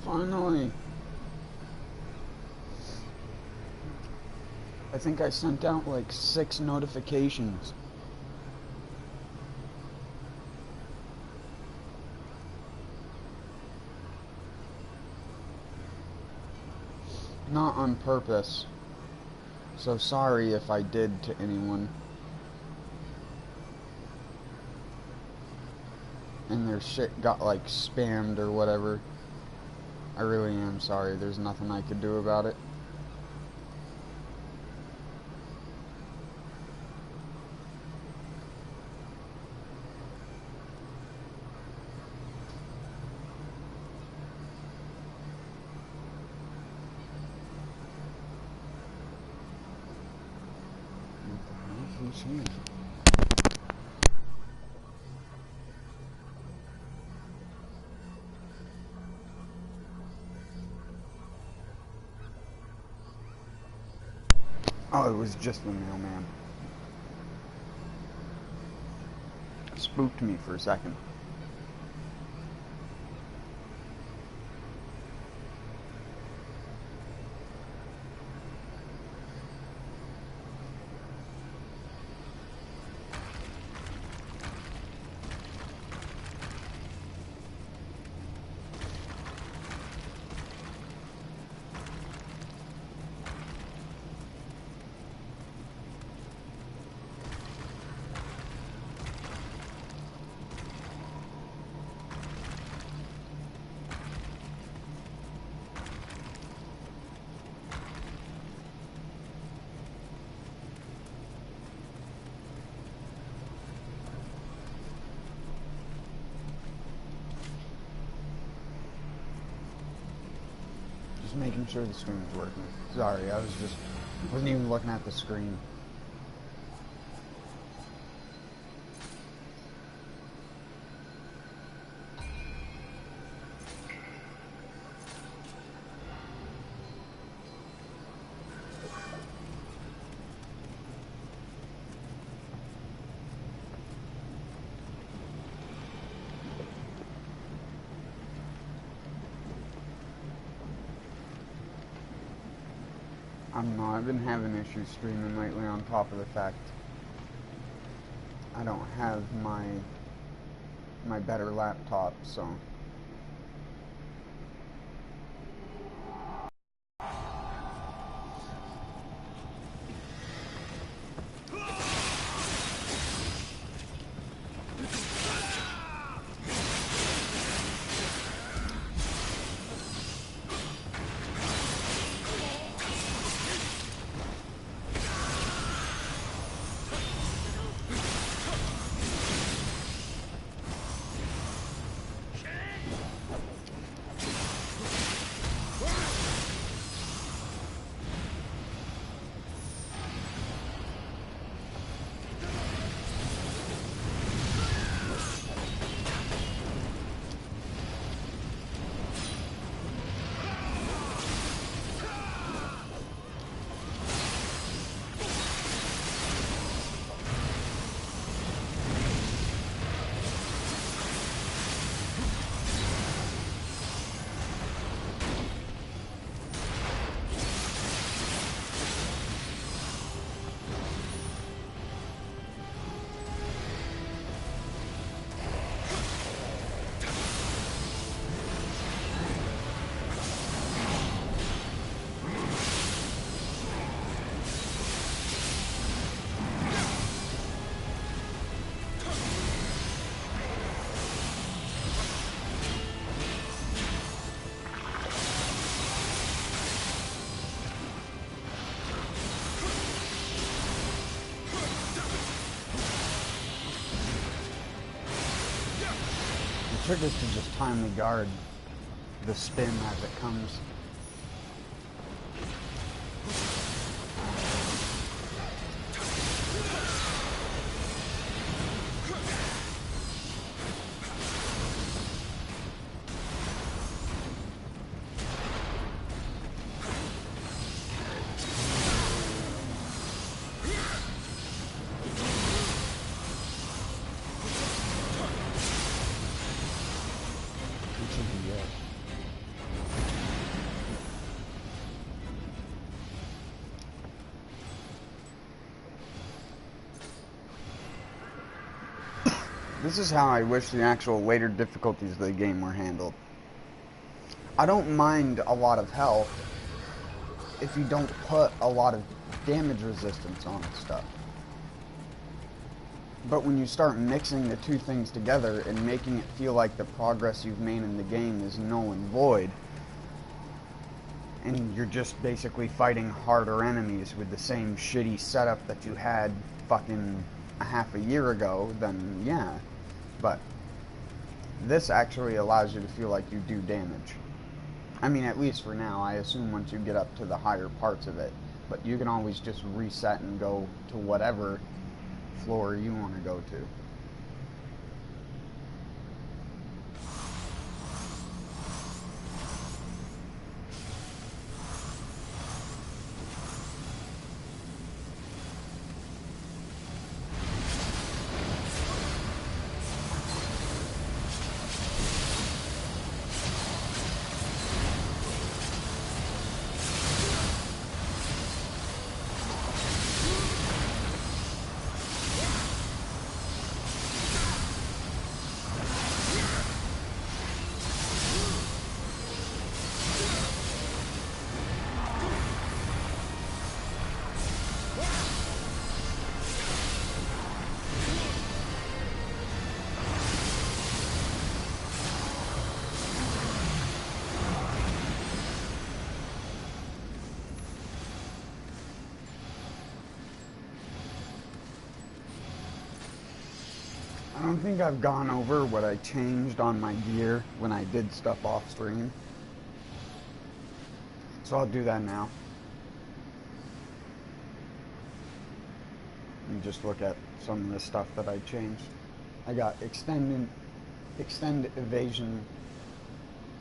Finally. I think I sent out like 6 notifications. Not on purpose. So sorry if I did to anyone. And their shit got like spammed or whatever. I really am sorry. There's nothing I could do about it. Who's here? Oh, it was just the mailman. Spooked me for a second. Making sure the screen was working. Sorry, wasn't even looking at the screen. I've been having issues streaming lately on top of the fact I don't have my better laptop, so the trick is to just timely guard the spin as it comes. Should be good. This is how I wish the actual later difficulties of the game were handled. I don't mind a lot of health if you don't put a lot of damage resistance on stuff. But when you start mixing the two things together and making it feel like the progress you've made in the game is null and void, and you're just basically fighting harder enemies with the same shitty setup that you had fucking a half a year ago, then yeah. But this actually allows you to feel like you do damage. I mean, at least for now. I assume once you get up to the higher parts of it. But you can always just reset and go to whatever floor you want to go to. I don't think I've gone over what I changed on my gear when I did stuff off stream. So I'll do that now. And just look at some of the stuff that I changed. I got extend evasion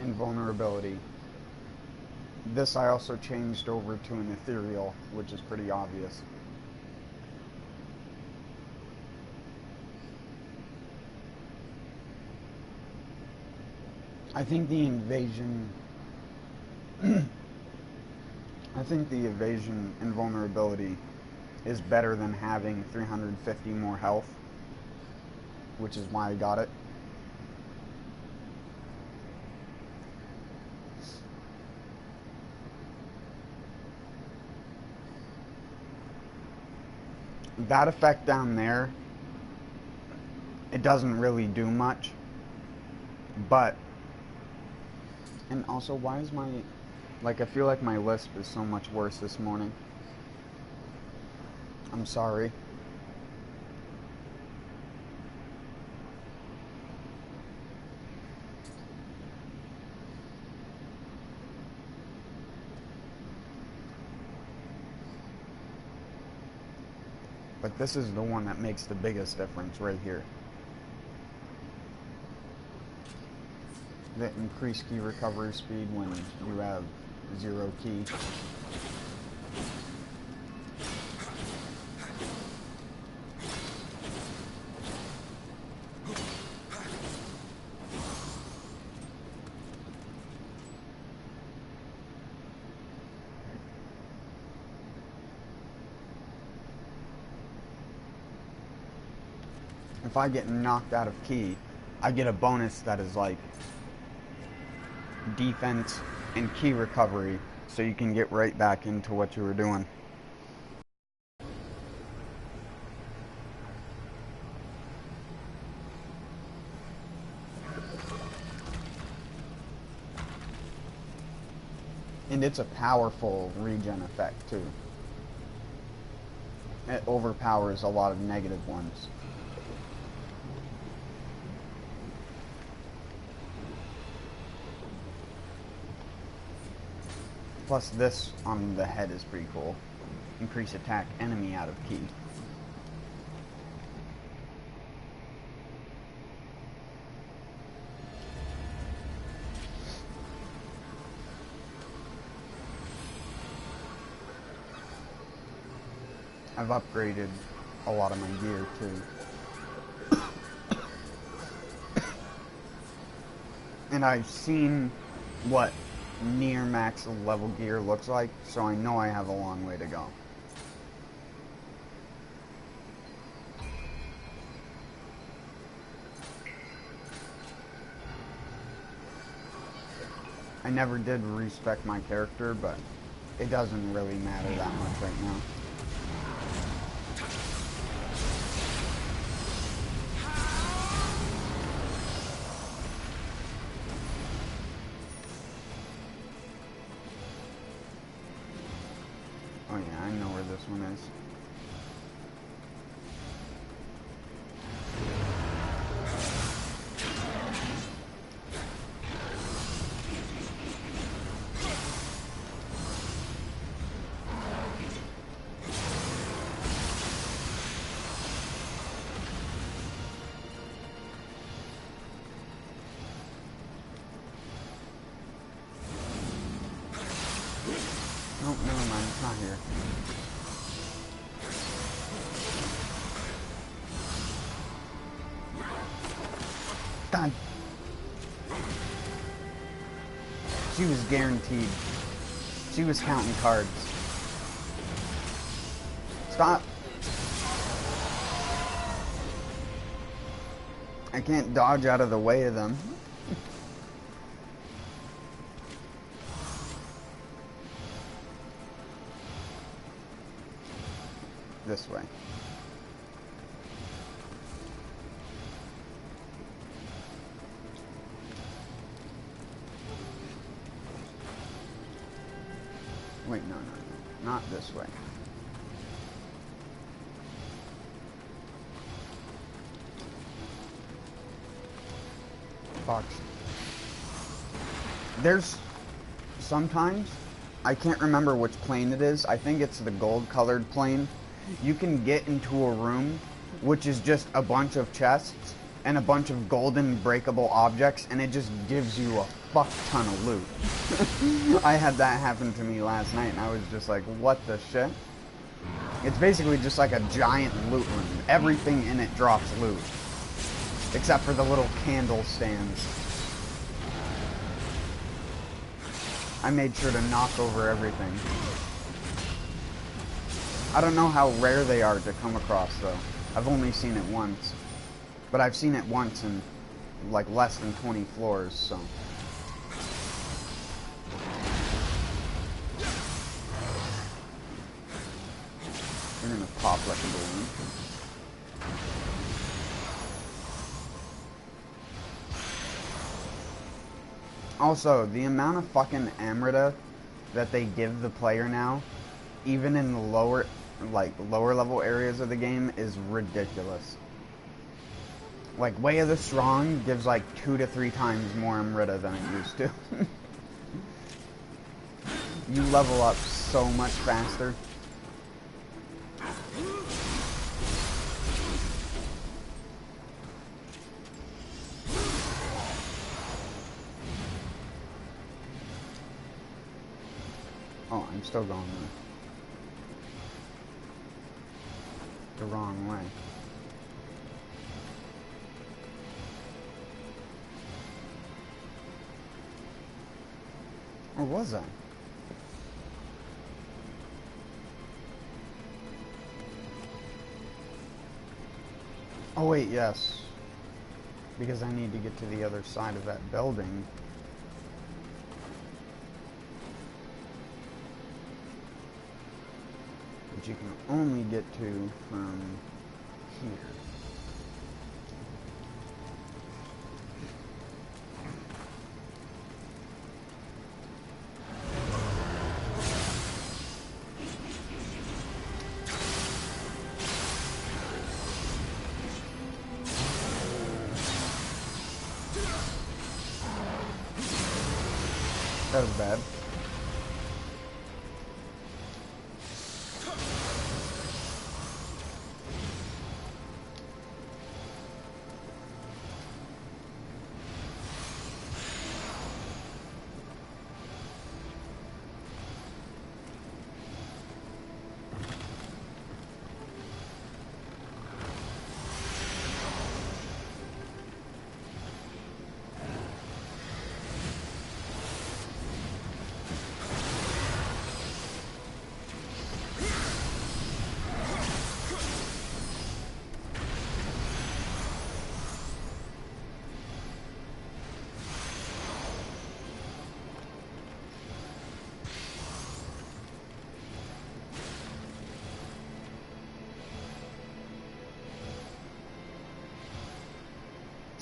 and vulnerability. This I also changed over to an ethereal, which is pretty obvious. I think the evasion and vulnerability is better than having 350 more health, which is why I got it. That effect down there, it doesn't really do much, but, and also why is my, like, I feel like my lisp is so much worse this morning. I'm sorry. But this is the one that makes the biggest difference right here. The increased key recovery speed when you have 0 key. If I get knocked out of key, I get a bonus that is like defense and key recovery, so you can get right back into what you were doing. And it's a powerful regen effect too. It overpowers a lot of negative ones. Plus this on the head is pretty cool. Increase attack enemy out of key. I've upgraded a lot of my gear too. And I've seen what near max level gear looks like, so I know I have a long way to go. I never did respec my character, but it doesn't really matter that much right now. Oh yeah, I know where this one is. Oh, never mind, it's not here. God. She was guaranteed. She was counting cards. Stop. I can't dodge out of the way of them. This way. Wait, no, not this way. Fuck. There's sometimes, I can't remember which plane it is. I think it's the gold colored plane. You can get into a room which is just a bunch of chests and a bunch of golden breakable objects, and it just gives you a fuck ton of loot. I had that happen to me last night, and I was just like, what the shit? It's basically just like a giant loot room. Everything in it drops loot, except for the little candle stands. I made sure to knock over everything. I don't know how rare they are to come across, though. I've only seen it once. But I've seen it once in, like, less than 20 floors, so... You're gonna pop like a balloon. Also, the amount of fucking Amrita that they give the player now, even in the lower level areas of the game, is ridiculous. Like, Way of the Strong gives like 2 to 3 times more Amrita than it used to. You level up so much faster. Oh, I'm still going the wrong way. Or was I? Oh wait, yes. Because I need to get to the other side of that building. Which you can only get to from here. That was bad.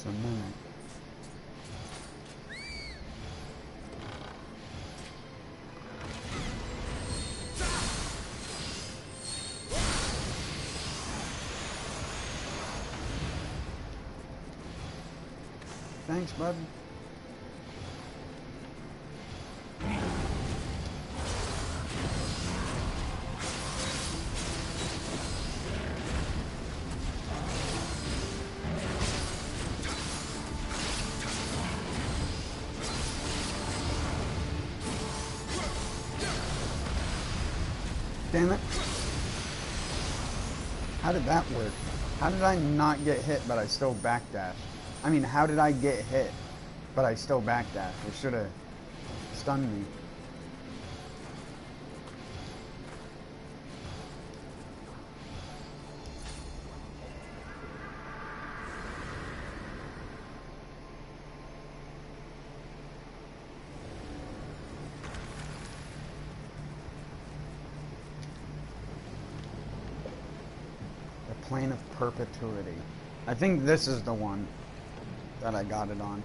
a minute. Thanks, bud. Damn it. How did that work? How did I not get hit, but I still backdash? I mean, how did I get hit, but I still backdash? It should have stunned me. Plane of Perpetuity. I think this is the one that I got it on.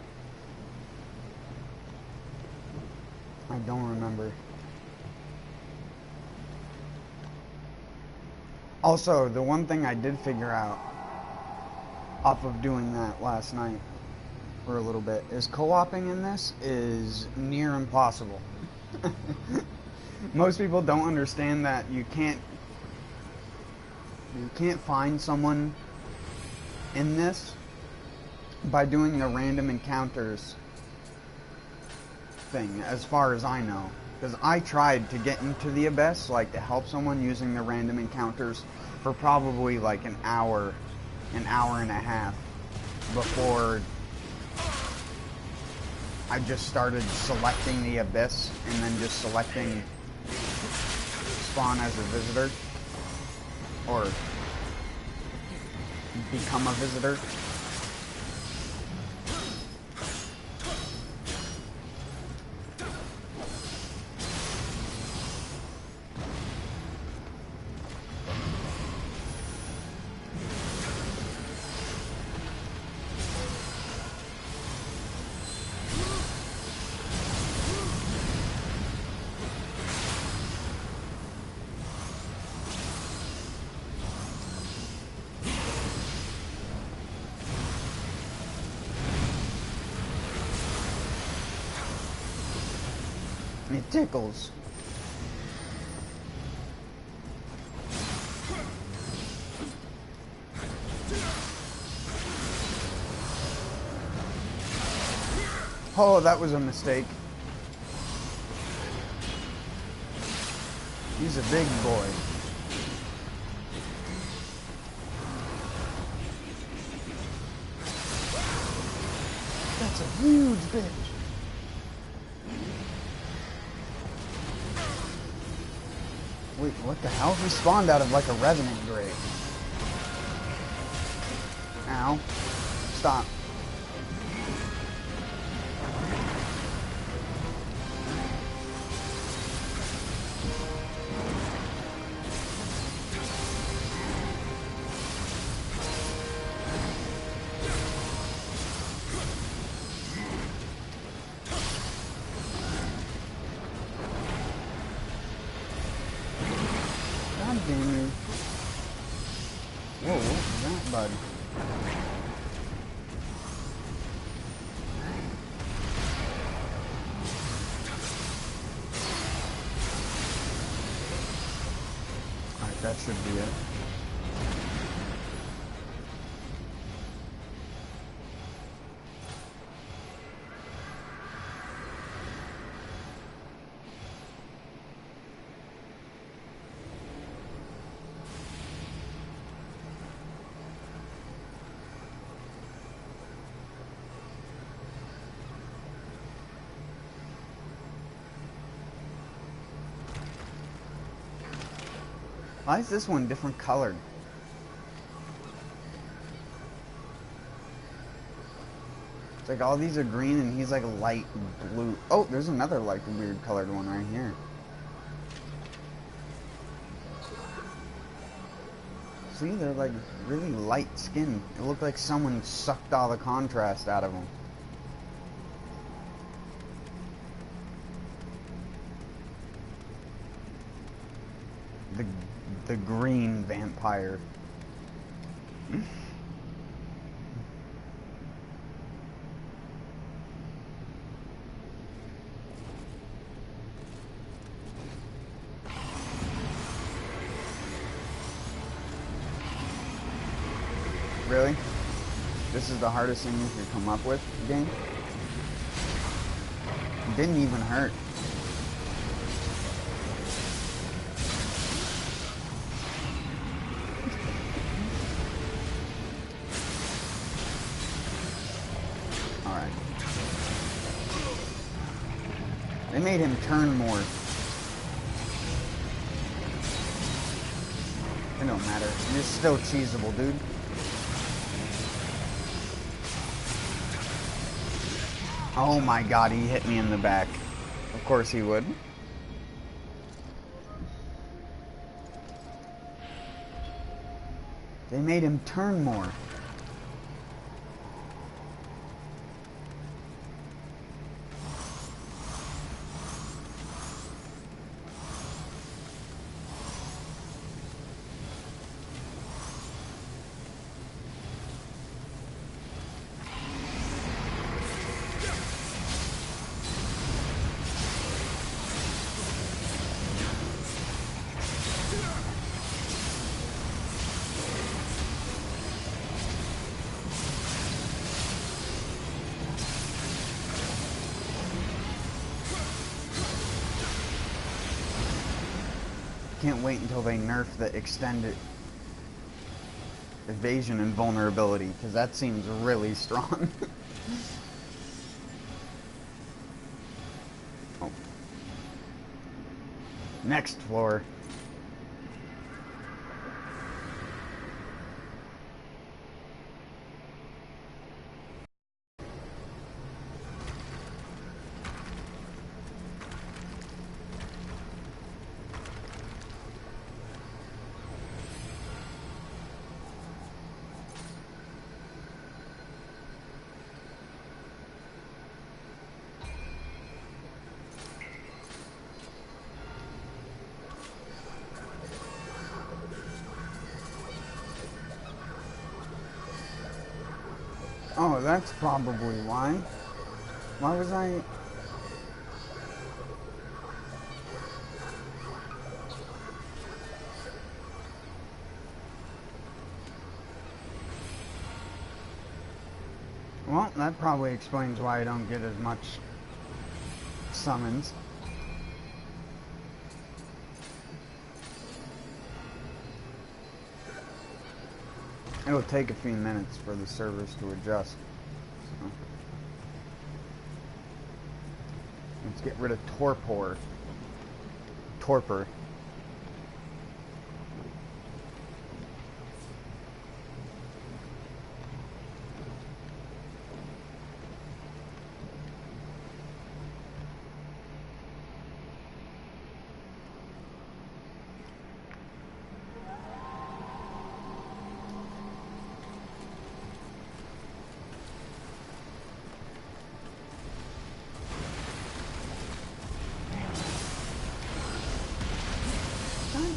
I don't remember. Also, the one thing I did figure out off of doing that last night for a little bit is co-oping in this is near impossible. Most people don't understand that you can't find someone in this by doing the random encounters thing, as far as I know. Because I tried to get into the Abyss, like to help someone using the random encounters for probably like an hour and a half before I just started selecting the Abyss and then just selecting spawn as a visitor. Or become a visitor. It tickles. Oh, that was a mistake. He's a big boy. That's a huge bitch. Wait, what the hell? He spawned out of like a revenant grave. Ow. Stop. Whoa, what was that, bud? Alright, that should be it. Why is this one different colored? It's like all these are green and he's like light blue. Oh, there's another like weird colored one right here. See, they're like really light skin. It looked like someone sucked all the contrast out of them. The green vampire. Really? This is the hardest thing you could come up with, game? It didn't even hurt. Alright. They made him turn more. It don't matter. You're still cheesable, dude. Oh my god, he hit me in the back. Of course he would. They made him turn more. Can't wait until they nerf the extended evasion and vulnerability, because that seems really strong. Oh. Next floor. Oh, that's probably why. Why was I... Well, that probably explains why I don't get as much summons. It'll take a few minutes for the servers to adjust. So. Let's get rid of Torpor. Torpor.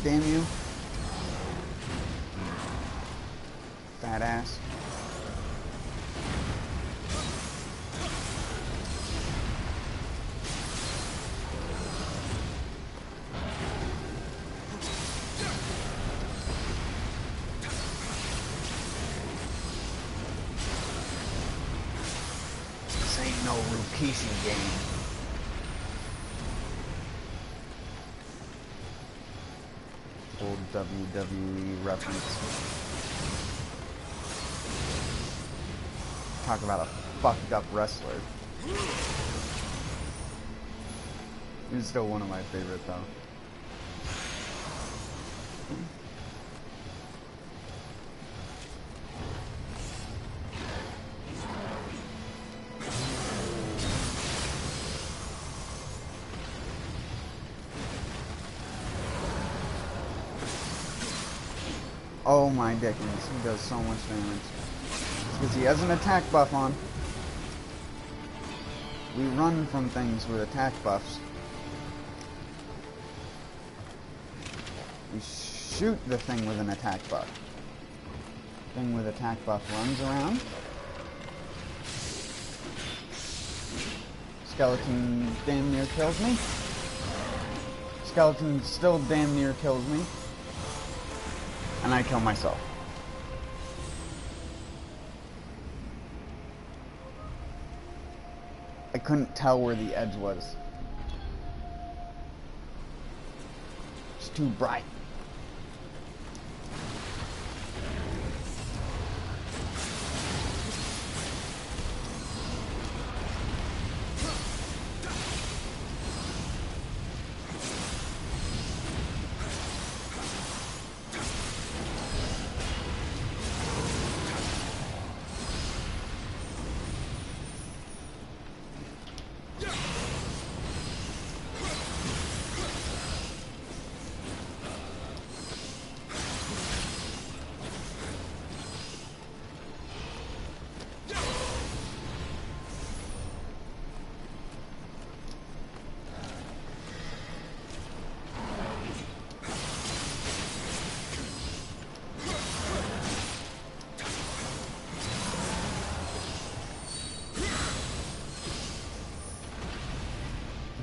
Damn you. Fat ass. This ain't no Rukishi game. Old WWE reference. Talk about a fucked up wrestler. He's still one of my favorite though. Oh my dickens, he does so much damage. Because he has an attack buff on. We run from things with attack buffs. We shoot the thing with an attack buff. Thing with attack buff runs around. Skeleton damn near kills me. Skeleton still damn near kills me. And I kill myself. I couldn't tell where the edge was. It's too bright.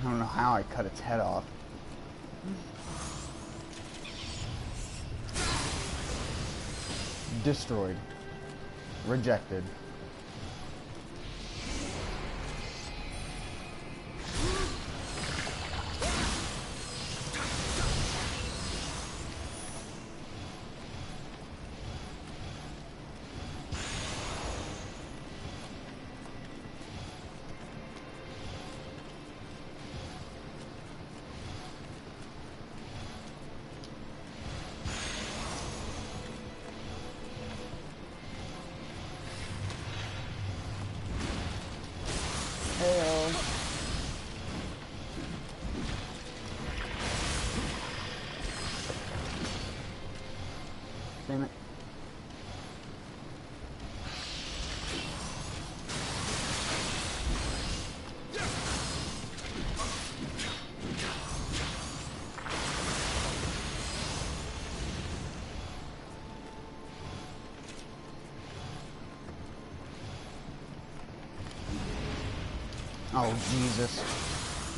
I don't know how I cut its head off. Destroyed. Rejected. Damn it. Oh, Jesus.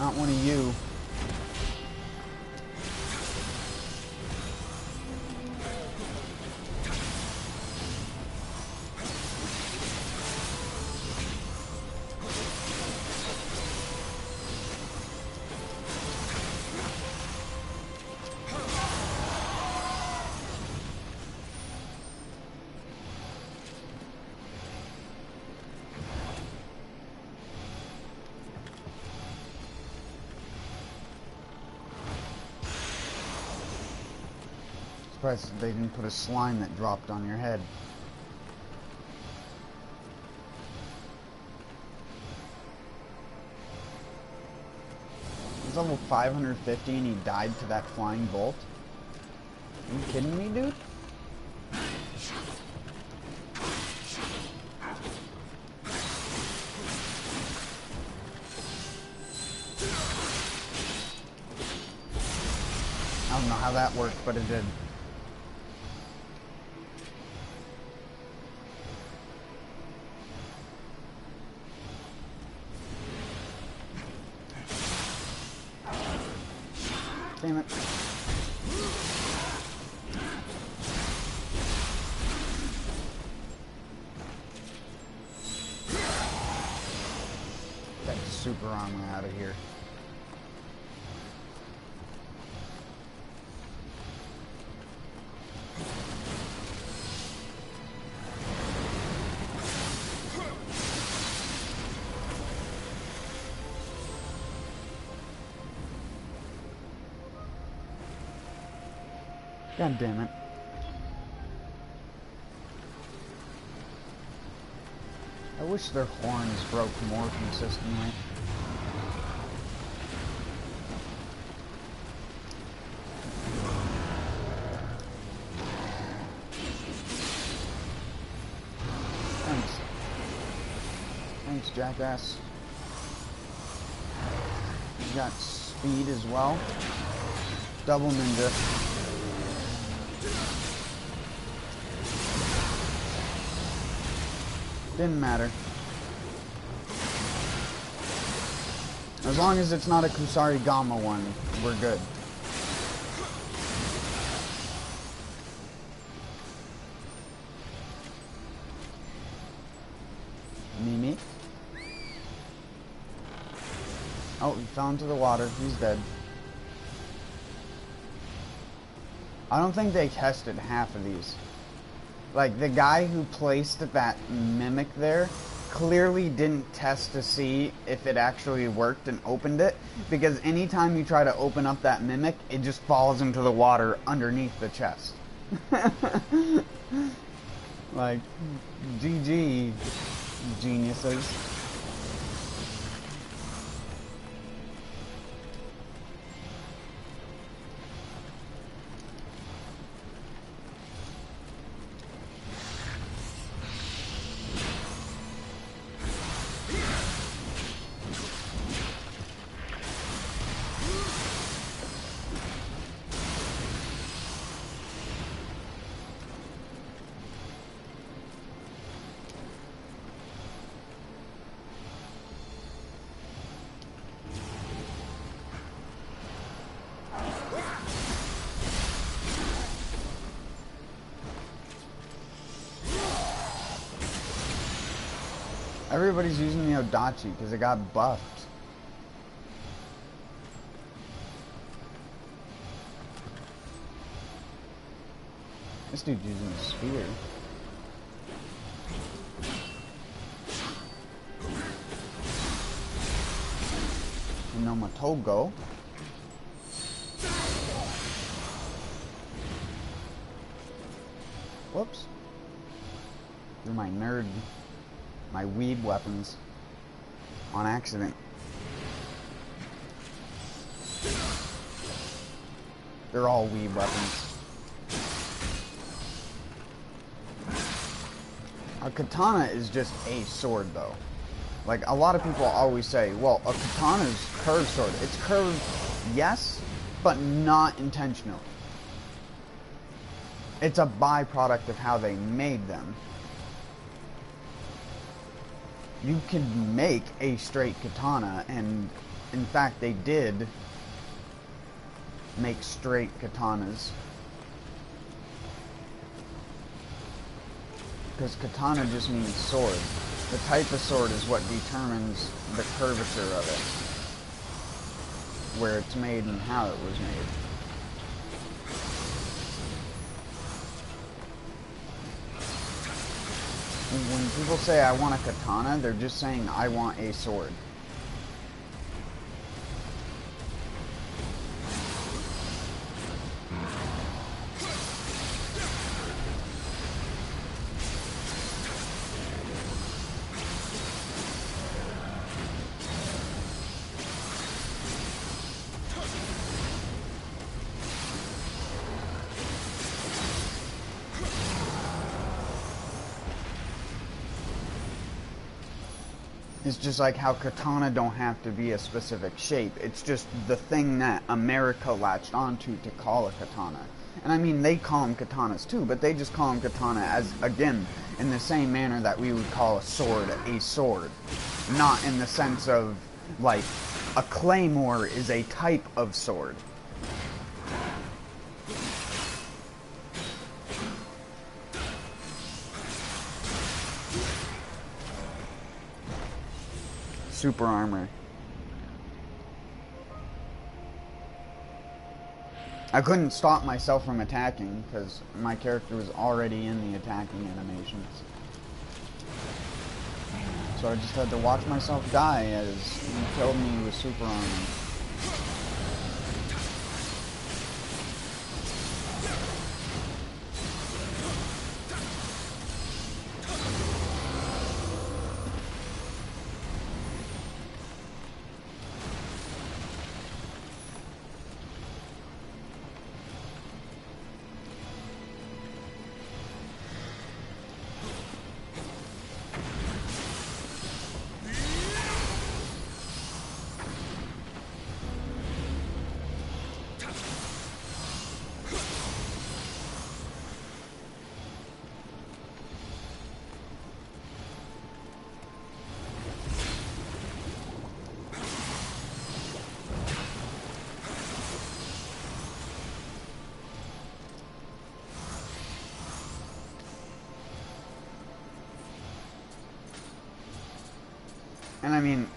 Not one of you. Surprised they didn't put a slime that dropped on your head. He's level 550 and he died to that flying bolt? Are you kidding me, dude? I don't know how that worked, but it did. Damn it. Get super armor out of here. God damn it. I wish their horns broke more consistently. jackass. He's got speed as well. Double ninja. Didn't matter. As long as it's not a Kusarigama one, we're good. Mimi. Oh, he fell into the water. He's dead. I don't think they tested half of these. Like, the guy who placed that mimic there clearly didn't test to see if it actually worked and opened it, because anytime you try to open up that mimic, it just falls into the water underneath the chest. Like, GG, geniuses. Everybody's using the Odachi because it got buffed. This dude's using a spear. Nomatogo. Whoops. They're my nerd. My weeb weapons on accident. They're all weeb weapons. A katana is just a sword though. Like, a lot of people always say, well, a katana is curved sword. It's curved, yes, but not intentional. It's a byproduct of how they made them. You can make a straight katana, and in fact they did make straight katanas. Because katana just means sword. The type of sword is what determines the curvature of it. Where it's made and how it was made. When people say I want a katana, they're just saying I want a sword. It's just like how katana don't have to be a specific shape. It's just the thing that America latched onto to call a katana. And I mean, they call them katanas too, but they just call them katana as, again, in the same manner that we would call a sword. Not in the sense of, like, a claymore is a type of sword. Super armor. I couldn't stop myself from attacking because my character was already in the attacking animations. So I just had to watch myself die as he killed me with super armor. And I mean,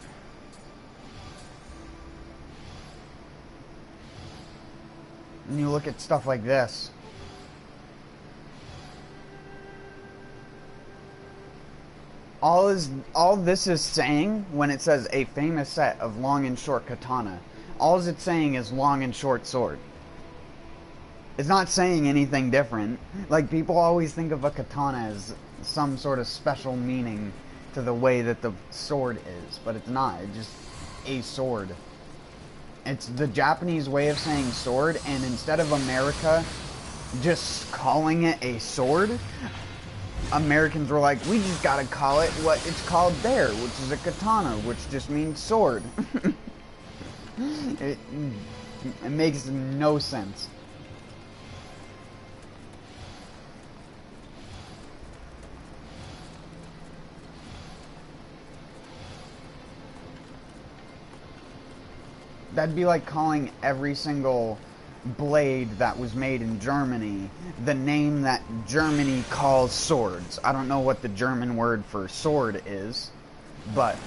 when you look at stuff like this, all this is saying when it says a famous set of long and short katana, all it's saying is long and short sword. It's not saying anything different. Like, people always think of a katana as some sort of special meaning to the way that the sword is, but it's not. It's just a sword. It's the Japanese way of saying sword, and instead of America just calling it a sword, Americans were like, we just gotta call it what it's called there, which is a katana, which just means sword. It makes no sense. That'd be like calling every single blade that was made in Germany the name that Germany calls swords. I don't know what the German word for sword is, but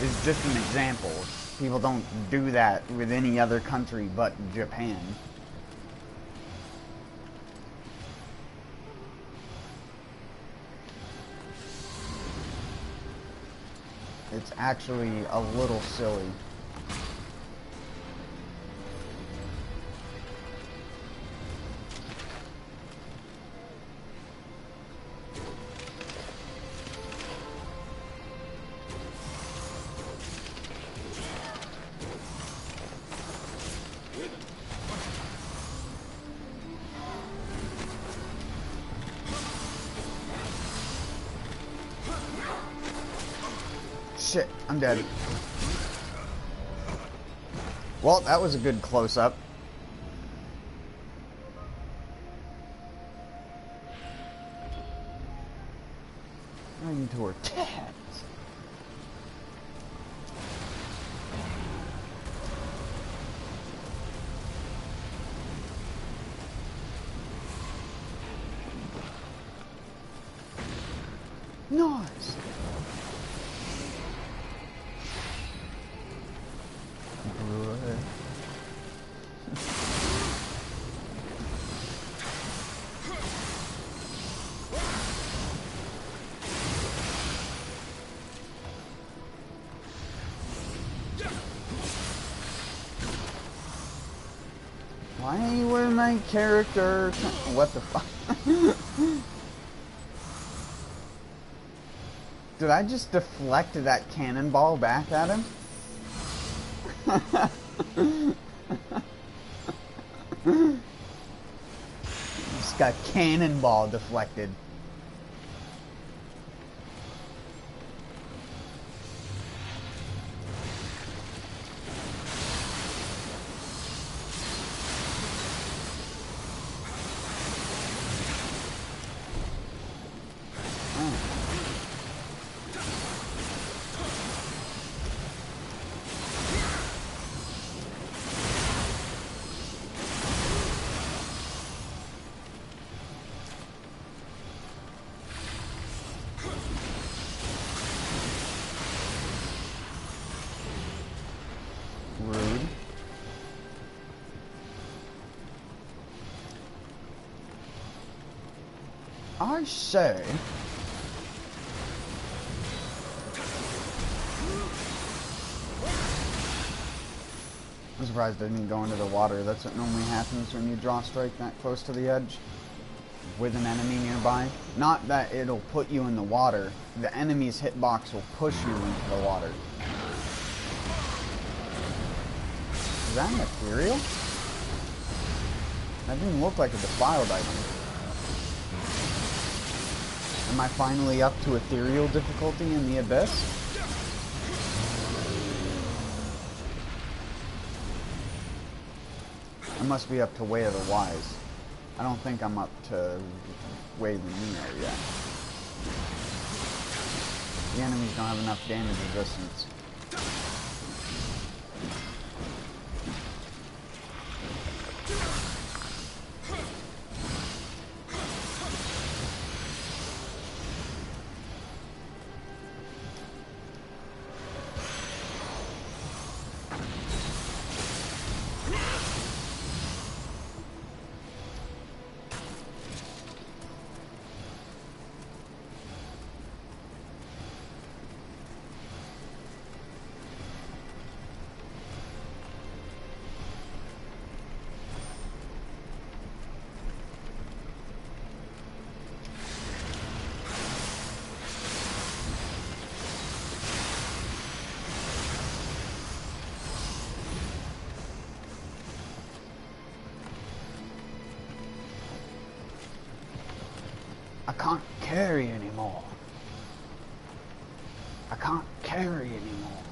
it's just an example. People don't do that with any other country but Japan. It's actually a little silly. Shit, I'm dead. Well, that was a good close-up. Right into her tats. Nice. Why were my characters... What the fuck? Did I just deflect that cannonball back at him? Just got cannonball deflected. Rude. I say... I'm surprised I didn't go into the water. That's what normally happens when you draw strike that close to the edge with an enemy nearby. Not that it'll put you in the water. The enemy's hitbox will push you into the water. Is that material? That didn't look like a defiled item. Am I finally up to ethereal difficulty in the abyss? I must be up to Way of the Wise. I don't think I'm up to Way of the Nioh yet. The enemies don't have enough damage resistance. I can't carry anymore. I can't carry anymore.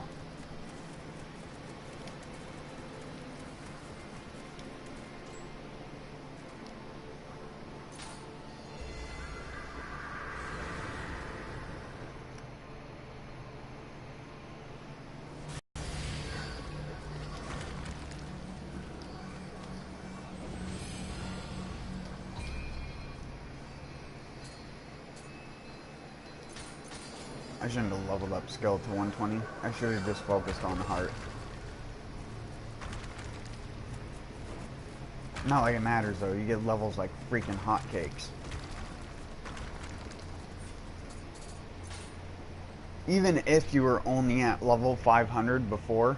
I shouldn't have leveled up skill to 120. I should have just focused on heart. Not like it matters though, you get levels like freaking hotcakes. Even if you were only at level 500 before,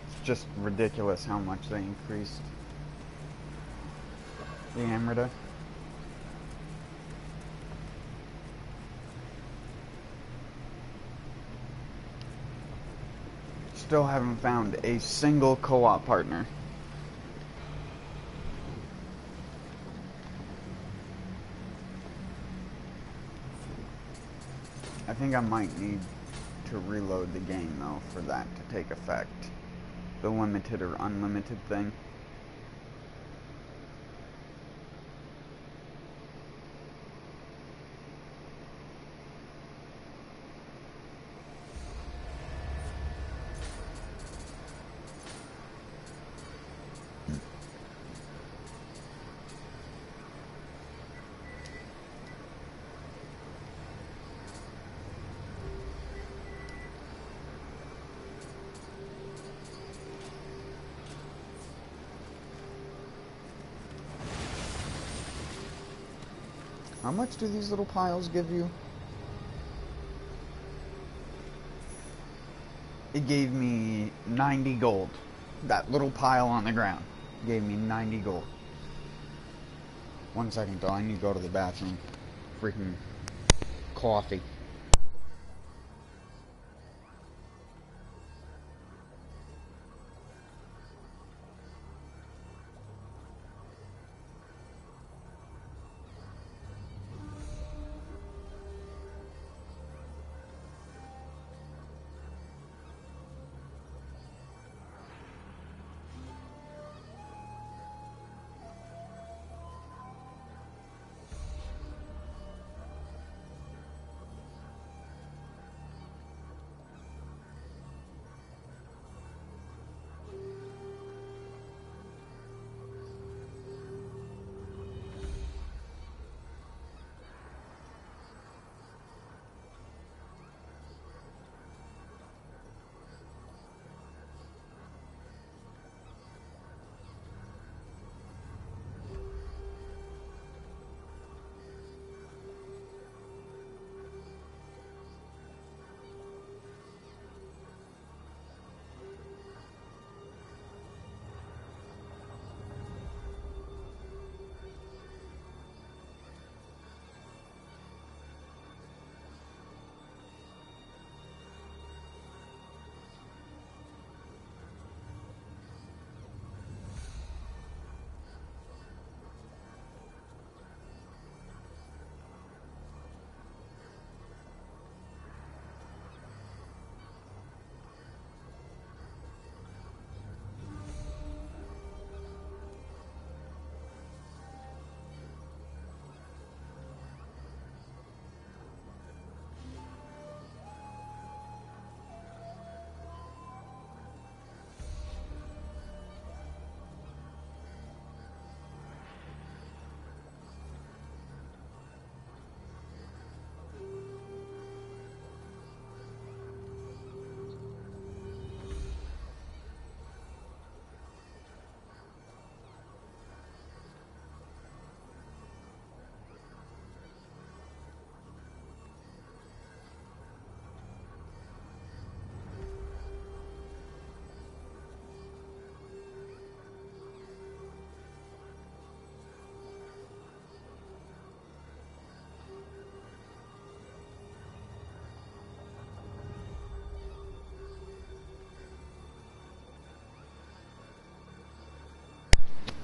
it's just ridiculous how much they increased the Amrita. Still haven't found a single co-op partner. I think I might need to reload the game though for that to take effect. The limited or unlimited thing. How much do these little piles give you? It gave me 90 gold. That little pile on the ground gave me 90 gold. 1 second though, I need to go to the bathroom. Freaking coffee.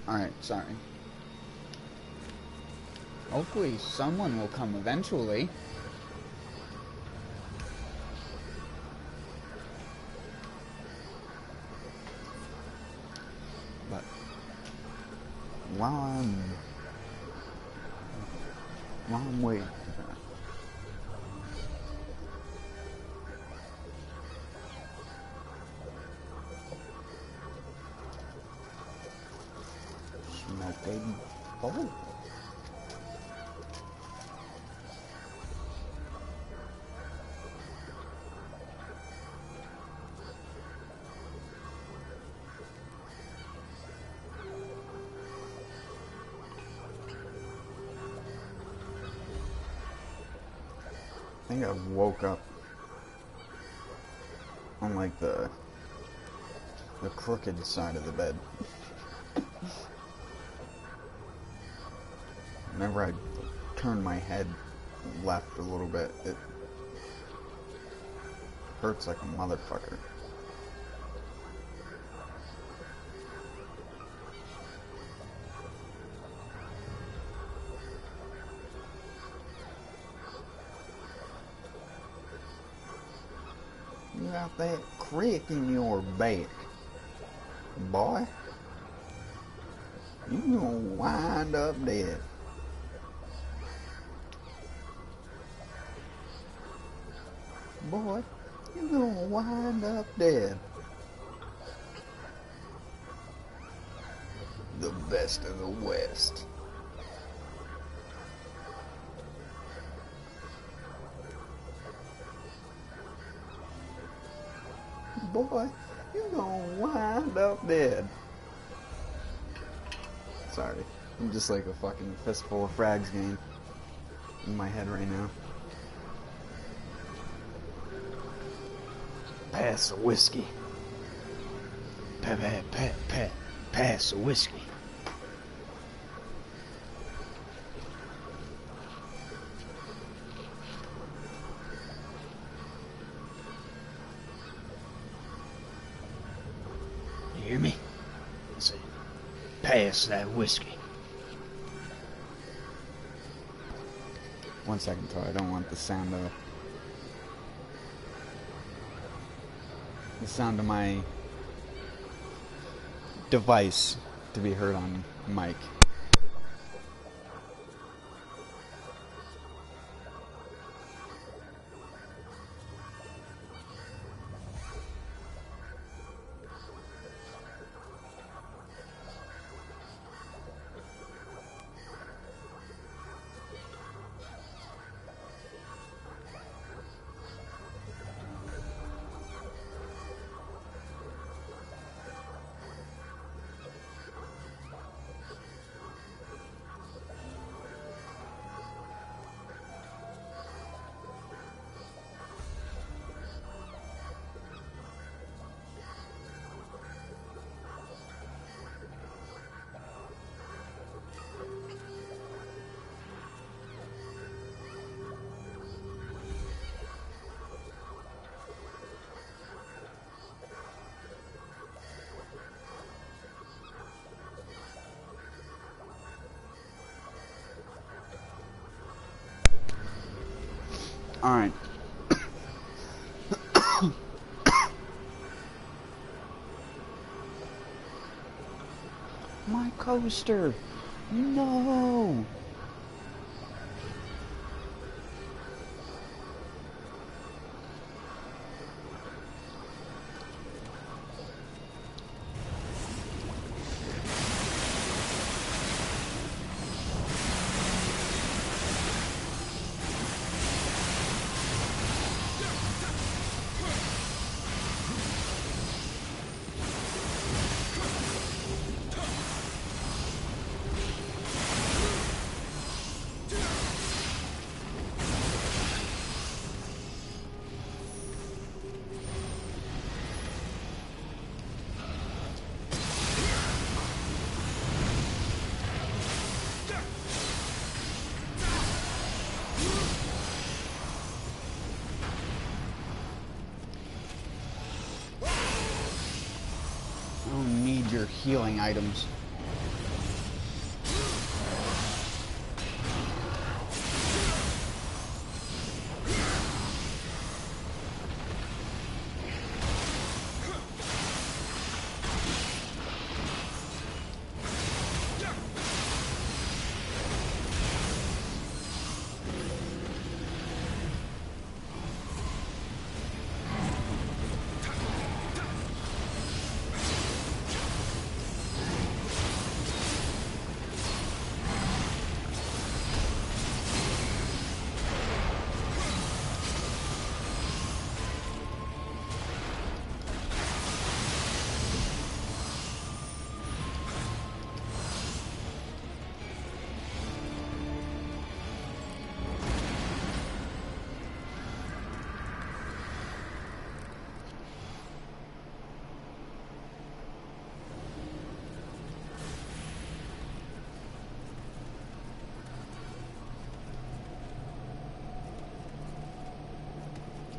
Alright, sorry. Hopefully someone will come eventually. But while I'm waiting for that. Smoking bubble. I think I woke up on like the crooked side of the bed. Whenever I turn my head left a little bit, it hurts like a motherfucker. You got that crick in your back, boy. You gonna wind up dead. Boy, you gonna wind up dead. The best of the West. Boy, you gonna wind up dead. Sorry, I'm just like a fucking fistful of frags game in my head right now. Pass the whiskey. Pass the whiskey. You hear me? I say, pass that whiskey. One second, Troy. I don't want the sound of my device to be heard on mic. Alright. My coaster! No! Your healing items.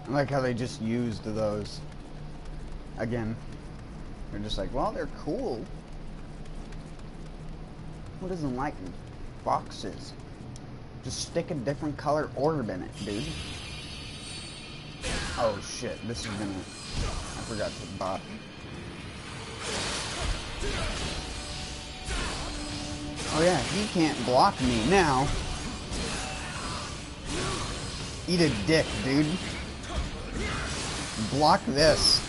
I like how they just used those. Again. They're just like, well, they're cool. Who doesn't like boxes? Just stick a different color orb in it, dude. Oh shit, this is gonna... I forgot to bot. Oh yeah, he can't block me now. Eat a dick, dude. Block this.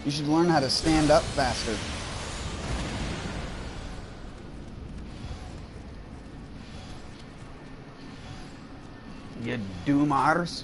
You should learn how to stand up faster. You doomars.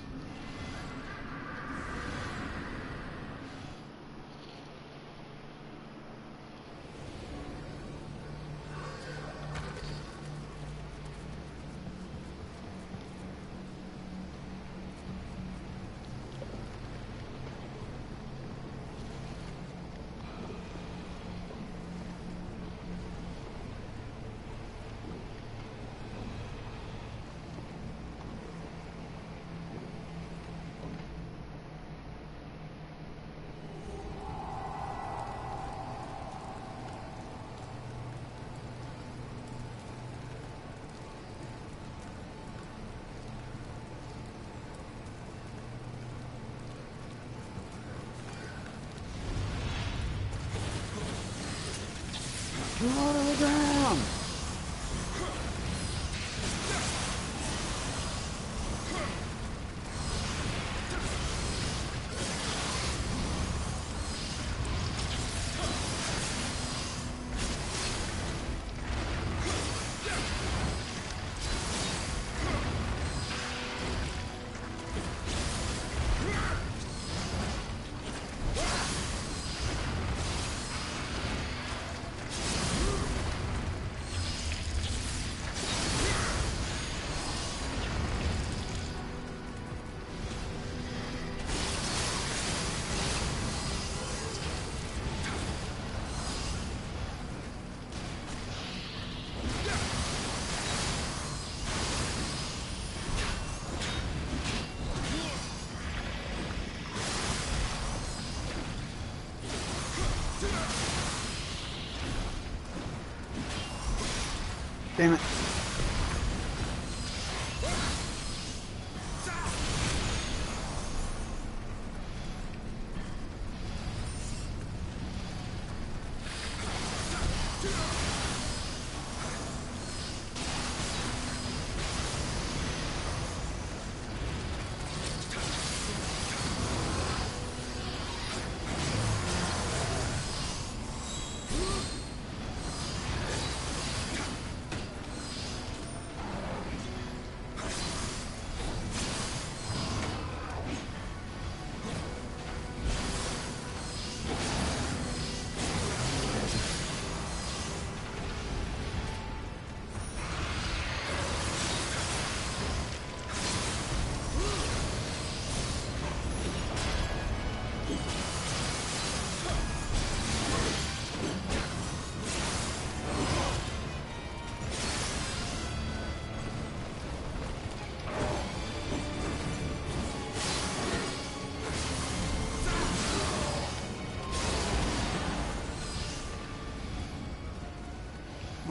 Out of the ground! Damn it.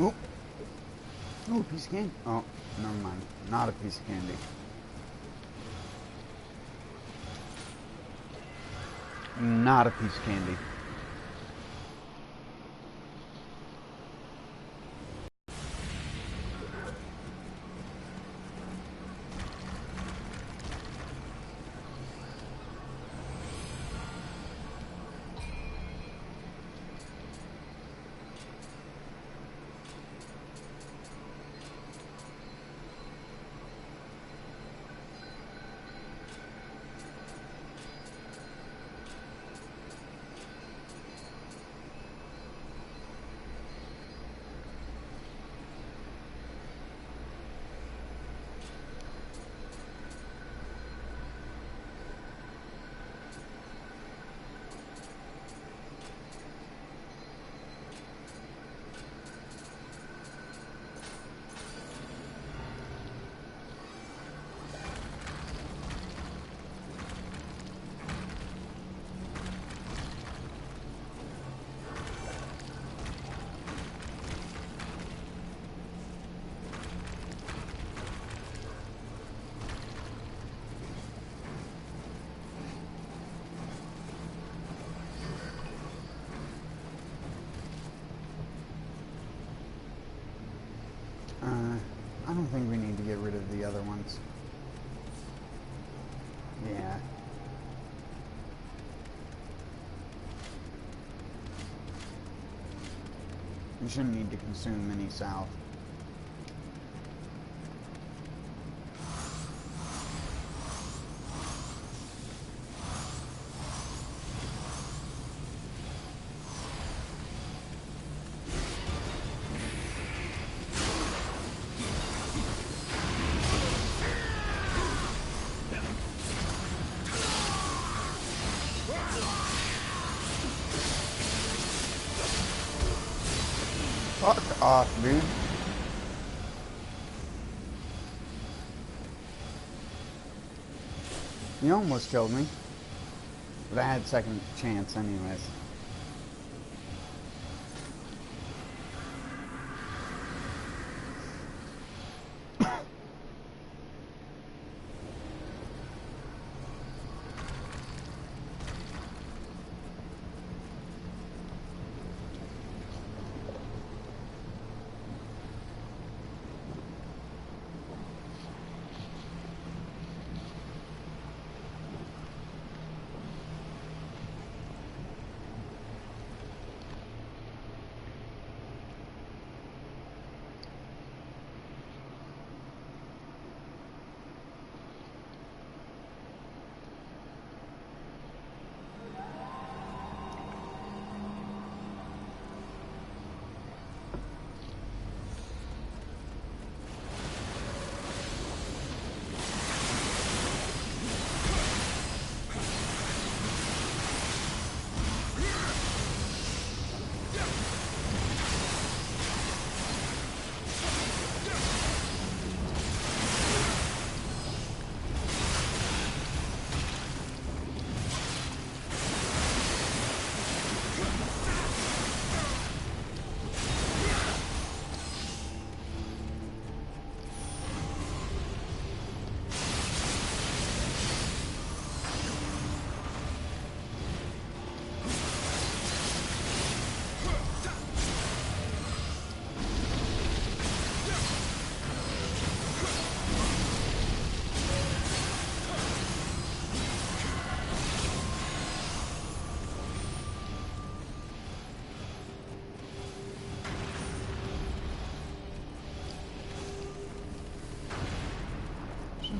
Oh. Oh, a piece of candy. Oh, never mind. Not a piece of candy. Not a piece of candy. I don't think we need to get rid of the other ones. Yeah. We shouldn't need to consume any south. Fuck off, dude. You almost killed me. But I had second chance anyways.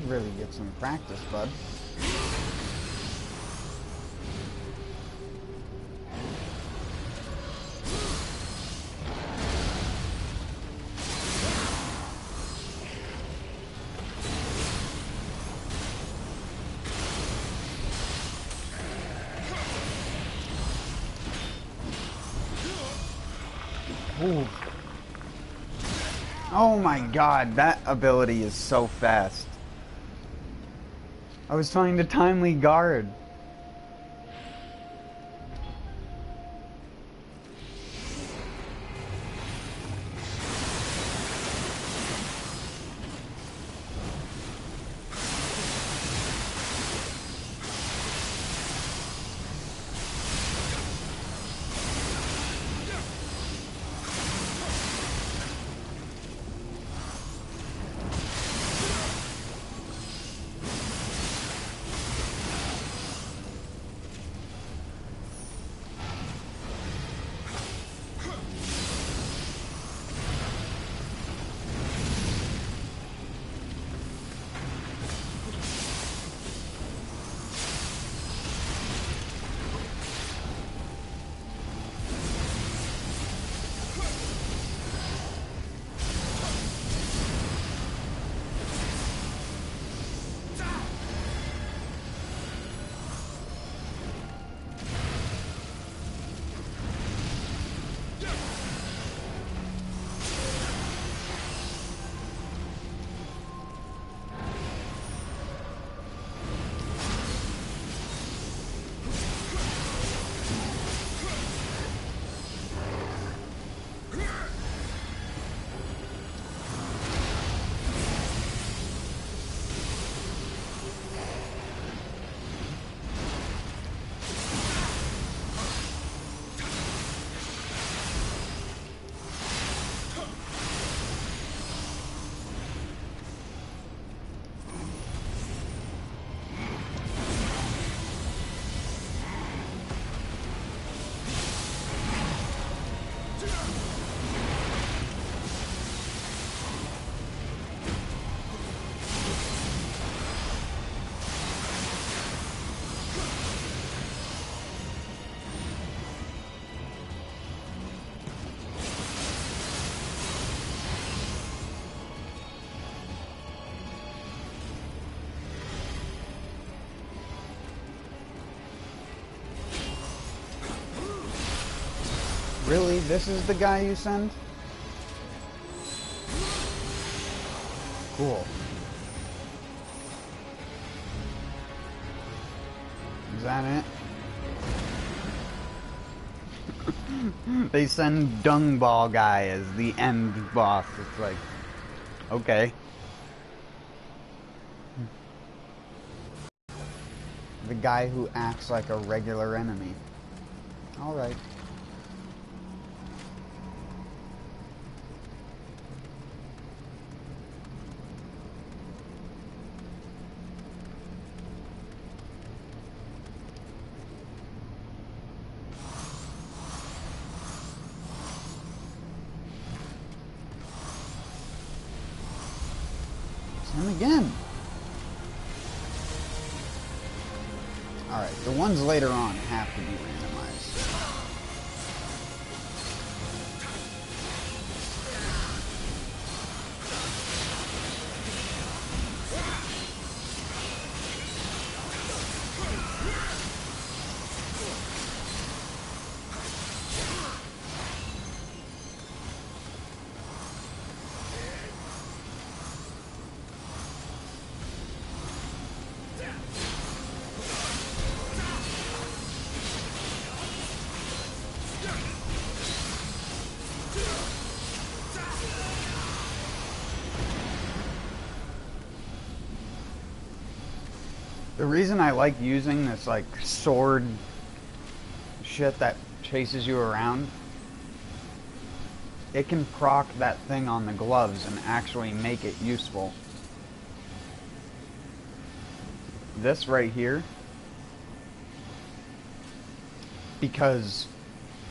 Really get some practice, bud. Ooh. Oh my god, that ability is so fast. I was trying to timely guard. Really? This is the guy you send? Cool. Is that it? They send Dung Ball Guy as the end boss. It's like, okay. The guy who acts like a regular enemy. Alright. Him again. Alright, the ones later on have to be randomized. The reason I like using this, like, sword shit that chases you around, it can proc that thing on the gloves and actually make it useful. This right here, because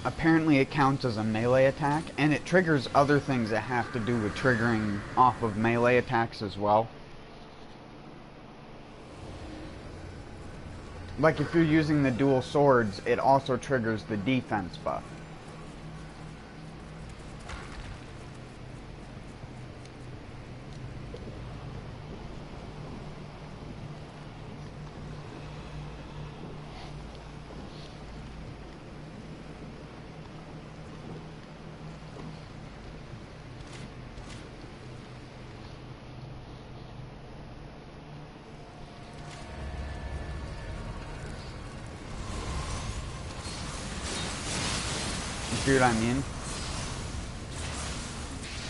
apparently it counts as a melee attack, and it triggers other things that have to do with triggering off of melee attacks as well. Like if you're using the dual swords, it also triggers the defense buff. See what I mean?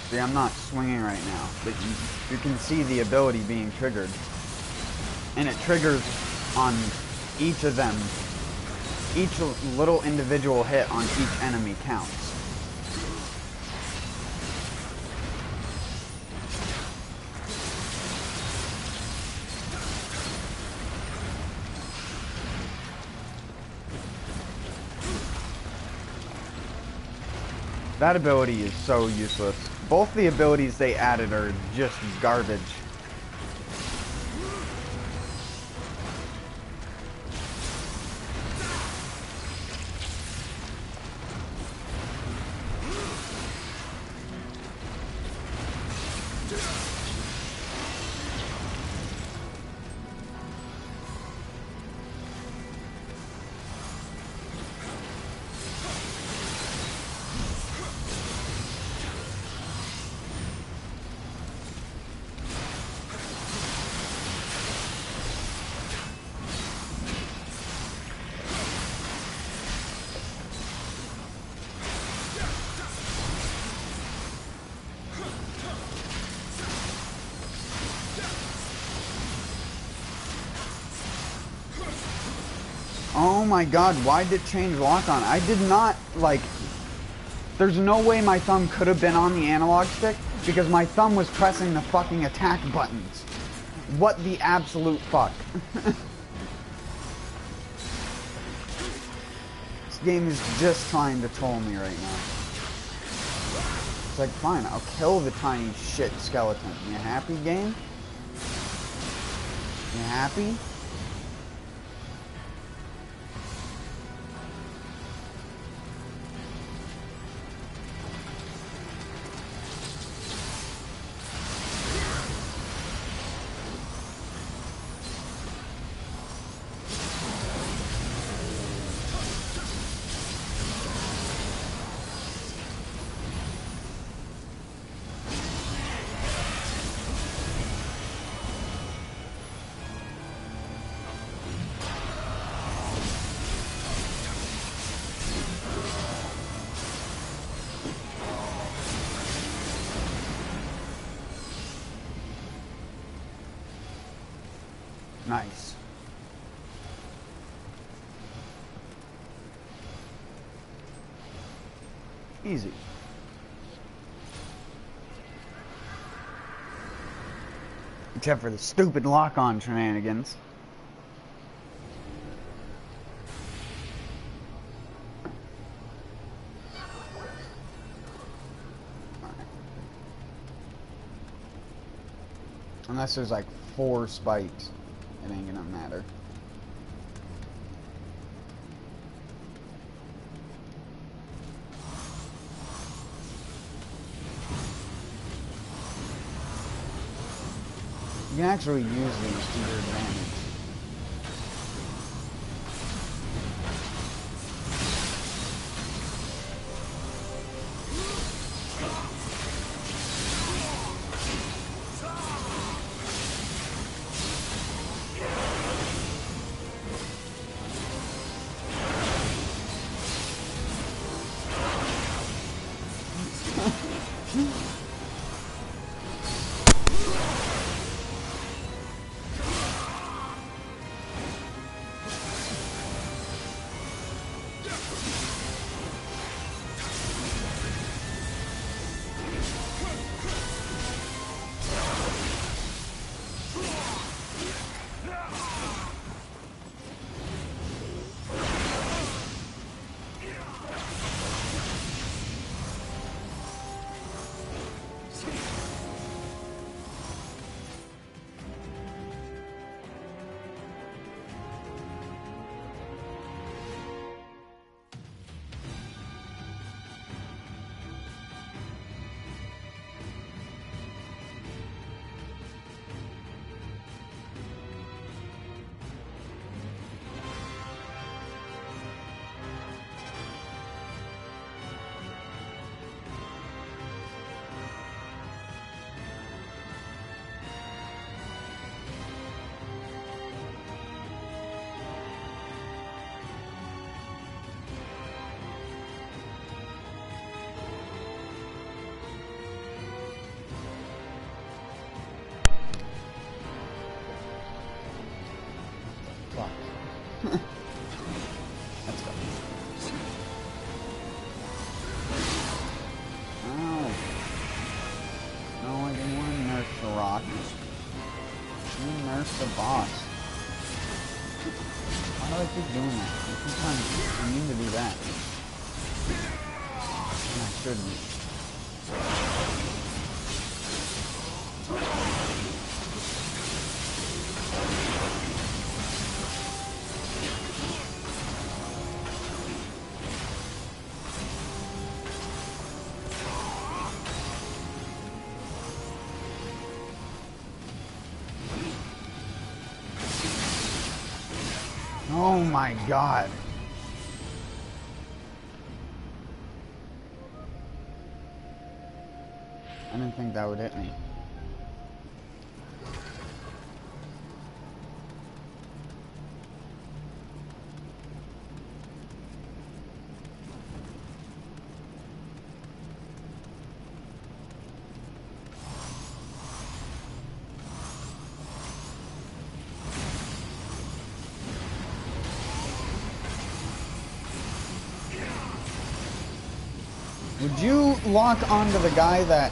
See, I'm not swinging right now, but you can see the ability being triggered. And it triggers on each of them. Each little individual hit on each enemy counts. That ability is so useless. Both the abilities they added are just garbage. Oh my god, why did it change lock on? I did not, like... There's no way my thumb could have been on the analog stick because my thumb was pressing the fucking attack buttons. What the absolute fuck? This game is just trying to troll me right now. It's like, fine, I'll kill the tiny shit skeleton. You happy, game? You happy? Nice. Easy. Except for the stupid lock-on shenanigans. Unless there's like 4 spikes, it ain't gonna matter. You can actually use these to your advantage. Let's go. Oh. No, I didn't want to nerf the rock. You nerf the boss. Why do I keep doing that? Sometimes I mean to do that. And I shouldn't. Oh my god. I didn't think that would hit me. Would you lock onto the guy that...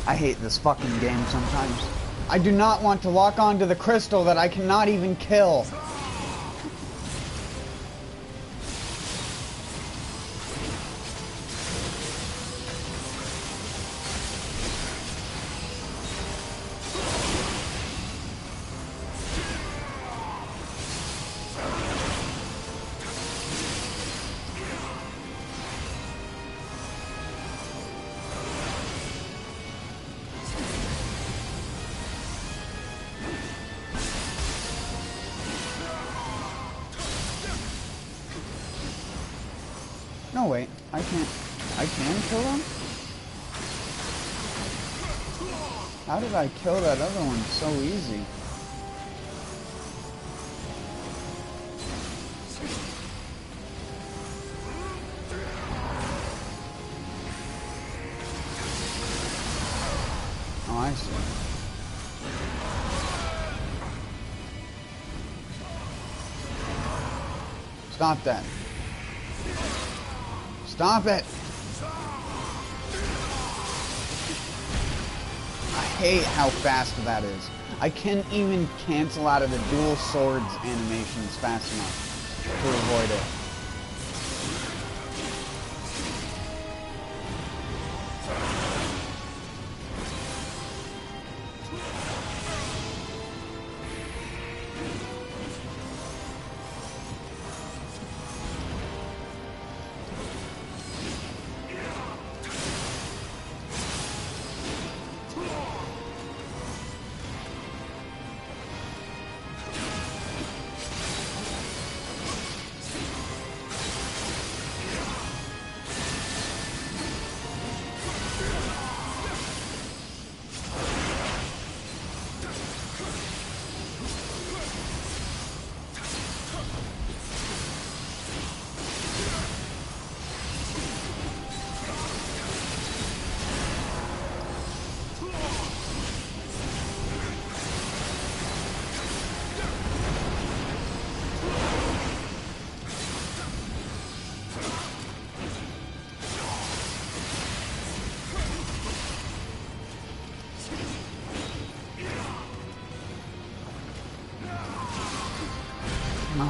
I hate this fucking game sometimes. I do not want to lock onto the crystal that I cannot even kill. No, wait. I can kill him? How did I kill that other one so easy? Oh, I see. Stop that. Stop it! I hate how fast that is. I can't even cancel out of the dual swords animations fast enough to avoid it.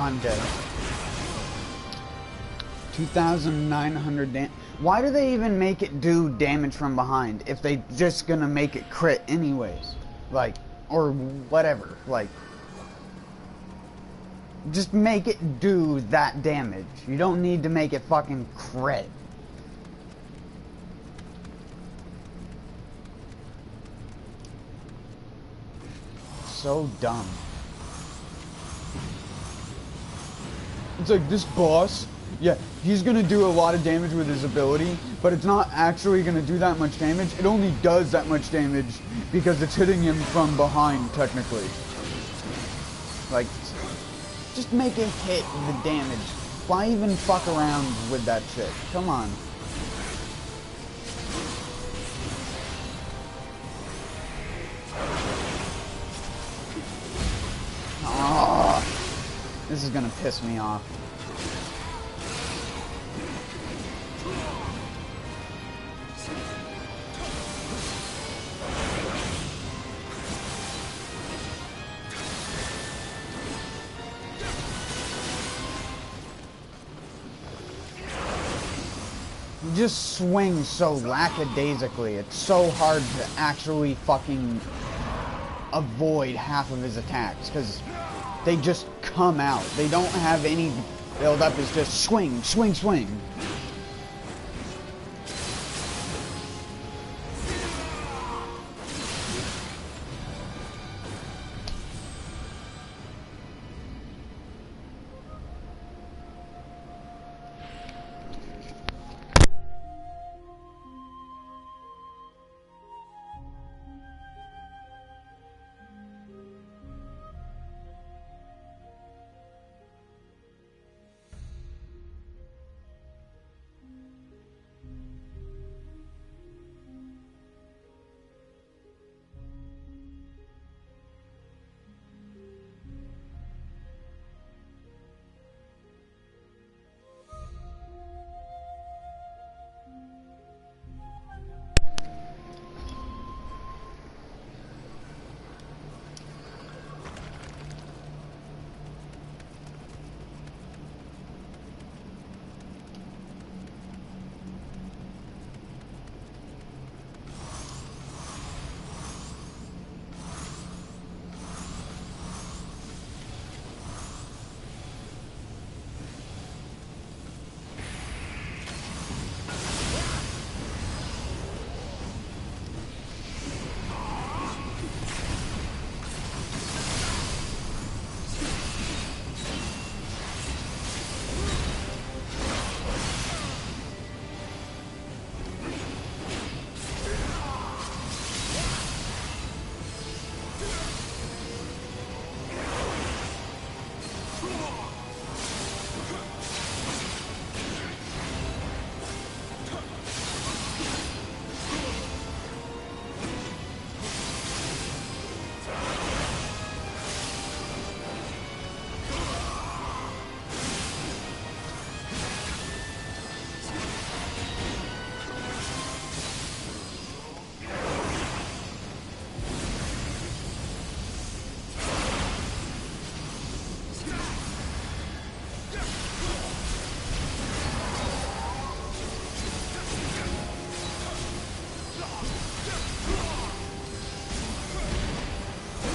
I'm dead. 2,900 damage. Why do they even make it do damage from behind if they just gonna make it crit anyways? Like, or whatever. Like, just make it do that damage. You don't need to make it fucking crit. So dumb. It's like, this boss, yeah, he's gonna do a lot of damage with his ability, but it's not actually gonna do that much damage. It only does that much damage because it's hitting him from behind, technically. Like, just make it hit the damage. Why even fuck around with that shit? Come on. Oh, this is gonna piss me off. You just swing so lackadaisically. It's so hard to actually fucking avoid half of his attacks because they just come out. They don't have any build up. It's just swing, swing, swing.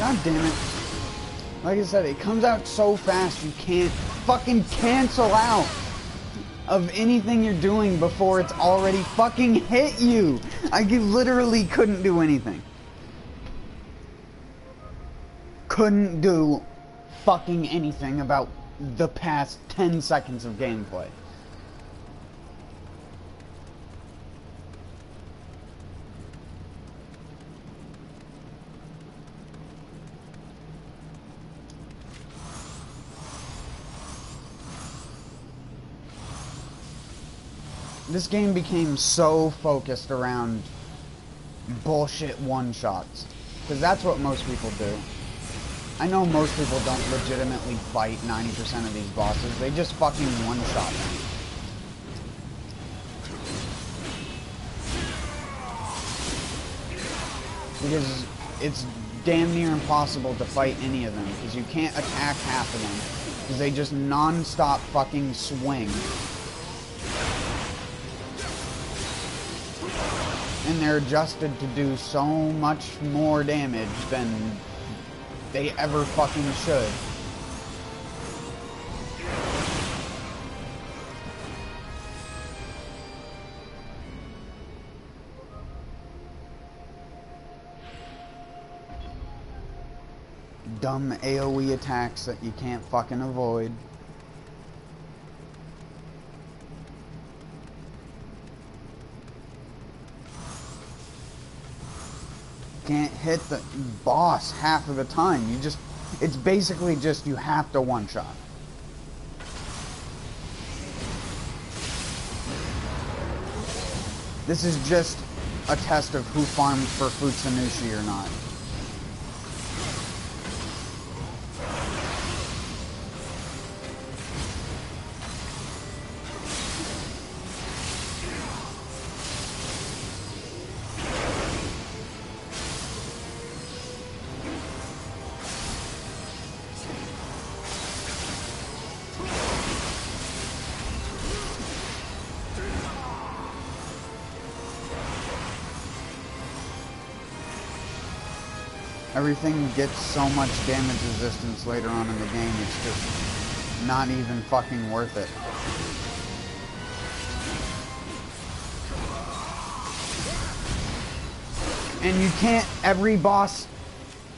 God damn it. Like I said, it comes out so fast you can't fucking cancel out of anything you're doing before it's already fucking hit you. I literally couldn't do anything. Couldn't do fucking anything about the past 10 seconds of gameplay. This game became so focused around bullshit one-shots. Because that's what most people do. I know most people don't legitimately fight 90% of these bosses. They just fucking one-shot them. Because it's damn near impossible to fight any of them. Because you can't attack half of them. Because they just non-stop fucking swing. And they're adjusted to do so much more damage than they ever fucking should. Dumb AoE attacks that you can't fucking avoid. Can't hit the boss half of the time. It's basically just you have to one-shot. This is just a test of who farms for Futsunushi or not. Everything gets so much damage resistance later on in the game, it's just not even fucking worth it. And you can't, every boss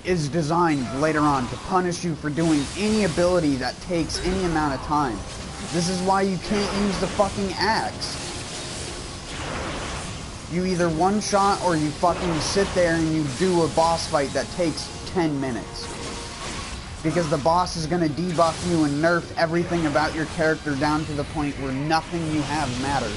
is designed later on to punish you for doing any ability that takes any amount of time. This is why you can't use the fucking axe. You either one-shot or you fucking sit there and you do a boss fight that takes 10 minutes. Because the boss is going to debuff you and nerf everything about your character down to the point where nothing you have matters.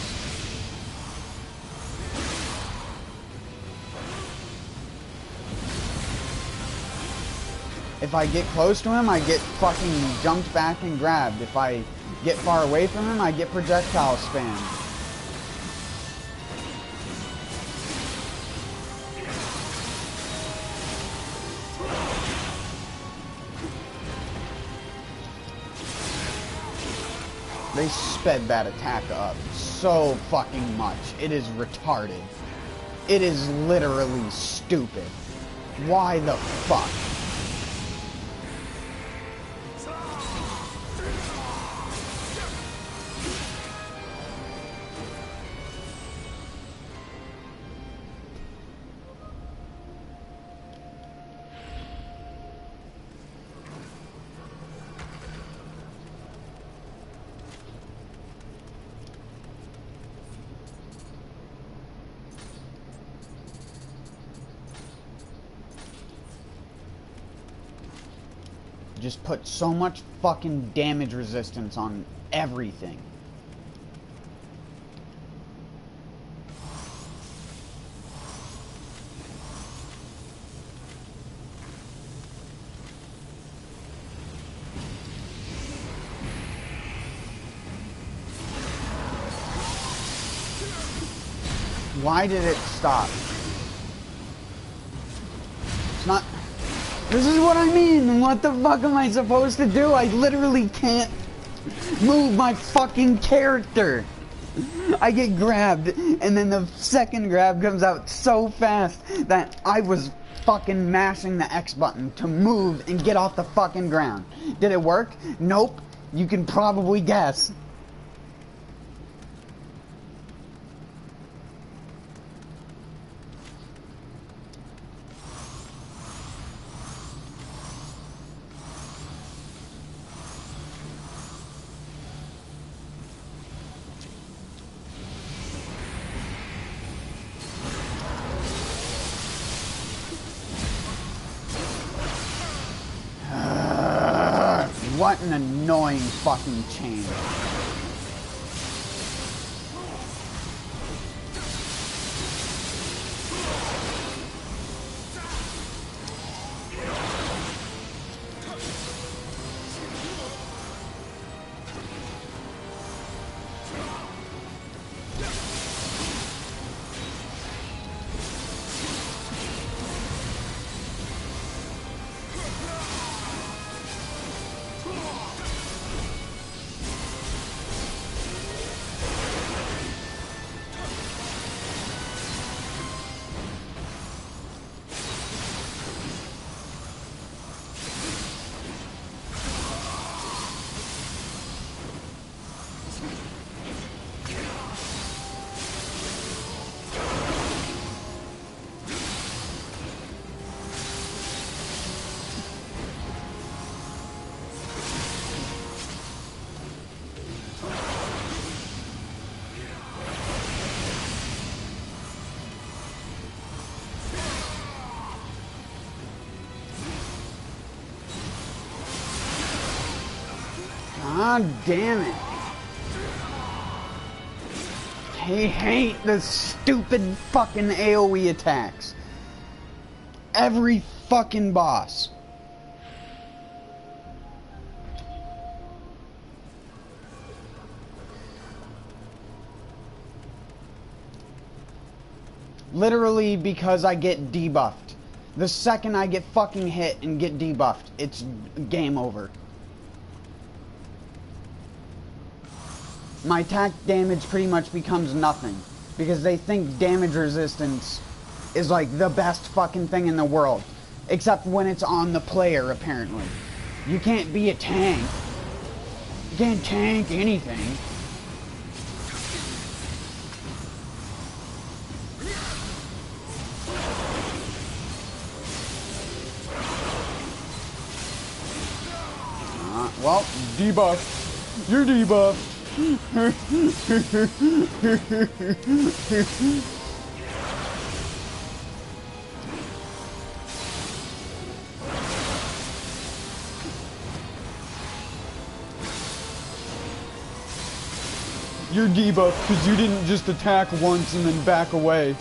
If I get close to him, I get fucking jumped back and grabbed. If I get far away from him, I get projectile spammed. They sped that attack up so fucking much. It is retarded. It is literally stupid. Why the fuck? Just put so much fucking damage resistance on everything. Why did it stop? It's not... This is what I mean! What the fuck am I supposed to do? I literally can't move my fucking character! I get grabbed, and then the second grab comes out so fast that I was fucking mashing the X button to move and get off the fucking ground. Did it work? Nope. You can probably guess. What an annoying fucking change. God damn it. I hate the stupid fucking AoE attacks. Every fucking boss. Literally because I get debuffed. The second I get fucking hit and get debuffed, it's game over. My attack damage pretty much becomes nothing. Because they think damage resistance is like the best fucking thing in the world. Except when it's on the player, apparently. You can't be a tank. You can't tank anything. Well, debuffed. You're debuffed. You're debuffed because you didn't just attack once and then back away.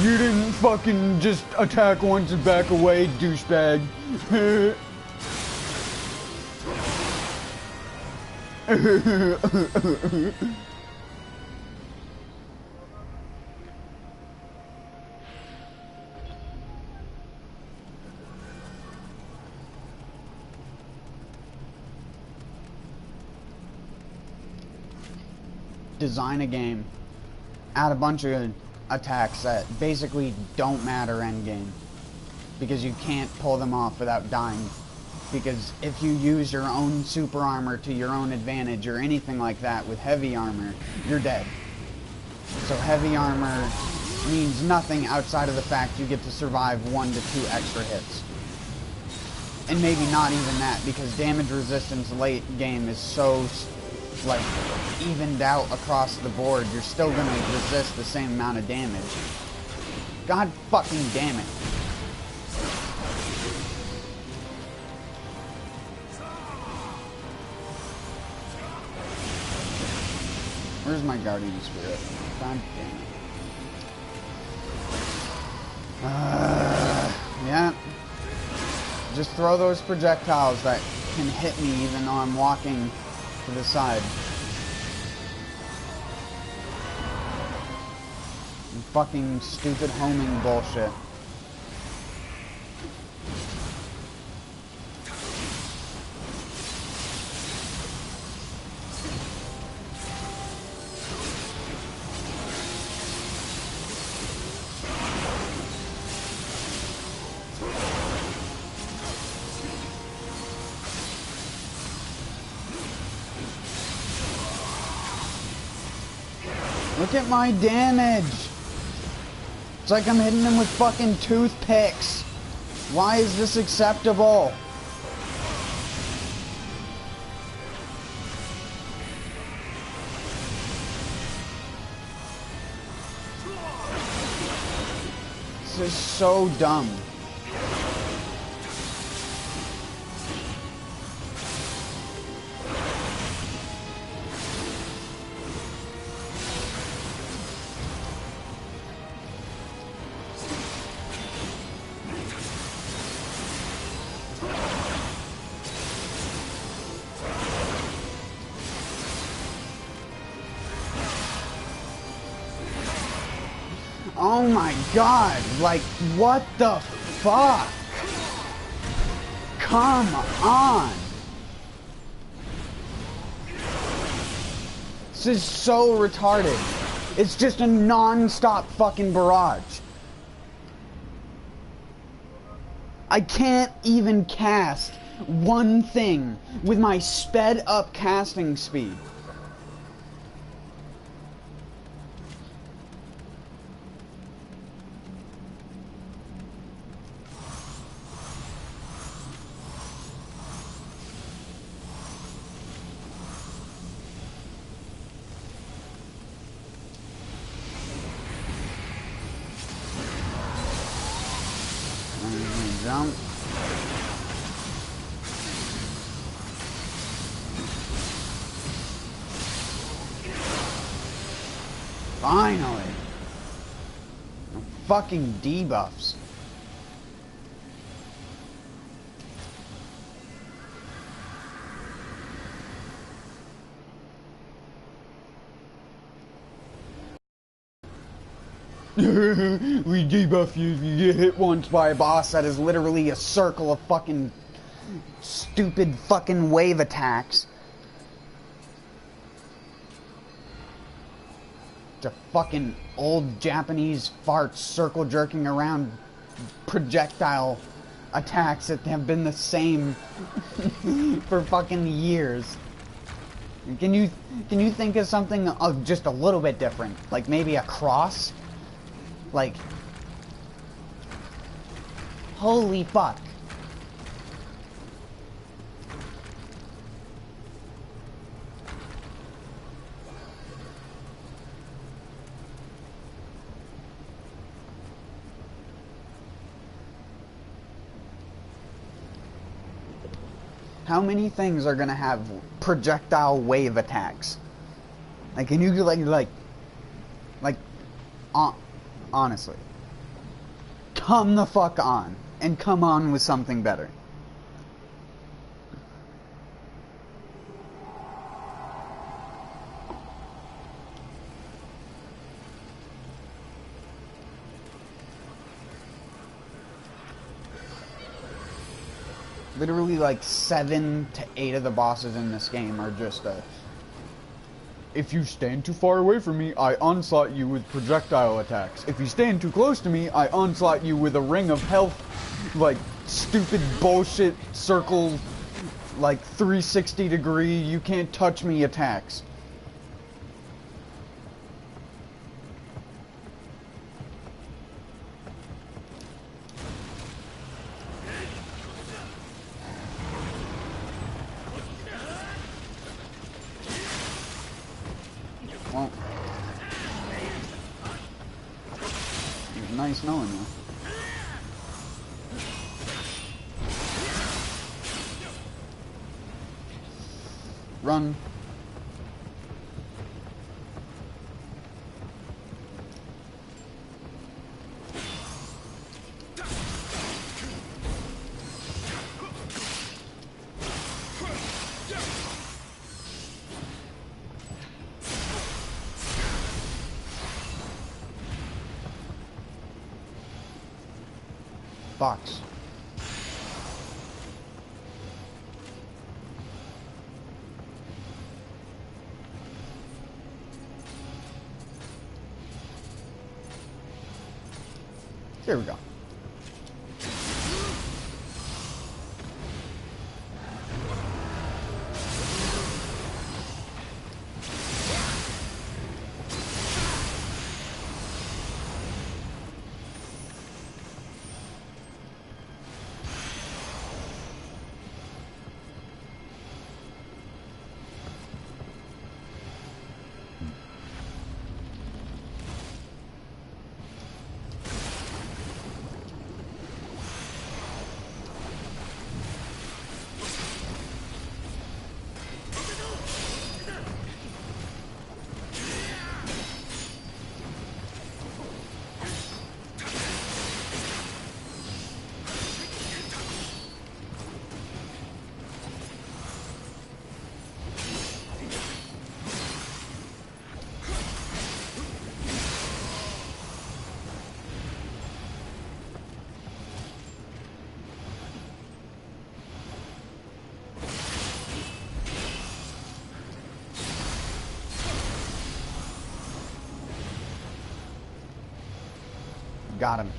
You didn't fucking just attack once and back away, douchebag. Design a game. Add a bunch of attacks that basically don't matter endgame. Because you can't pull them off without dying. Because if you use your own super armor to your own advantage or anything like that with heavy armor, you're dead. So heavy armor means nothing outside of the fact you get to survive 1 to 2 extra hits. And maybe not even that, because damage resistance late game is so like evened out across the board, you're still gonna resist the same amount of damage. God fucking damn it. Where's my guardian spirit? God damn it. Yeah. Just throw those projectiles that can hit me even though I'm walking to the side. Fucking stupid homing bullshit. Look at my damage! It's like I'm hitting them with fucking toothpicks. Why is this acceptable? This is so dumb. Oh my god, like, what the fuck? Come on! This is so retarded. It's just a non-stop fucking barrage. I can't even cast one thing with my sped up casting speed. Jump. Finally. Fucking debuffs. We debuff you if you get hit once by a boss that is literally a circle of fucking stupid fucking wave attacks. To fucking old Japanese farts circle jerking around projectile attacks that have been the same for fucking years. Can you think of something of just a little bit different? Like maybe a cross? Like, holy fuck. How many things are gonna have projectile wave attacks? Like, can you honestly, come the fuck on, and come on with something better. Literally like 7 to 8 of the bosses in this game are just if you stand too far away from me, I onslaught you with projectile attacks. If you stand too close to me, I onslaught you with a ring of health, like, stupid bullshit circle, like, 360 degree, you can't touch me attacks. Well, it was nice knowing you. Run. box. Here we go. Got him.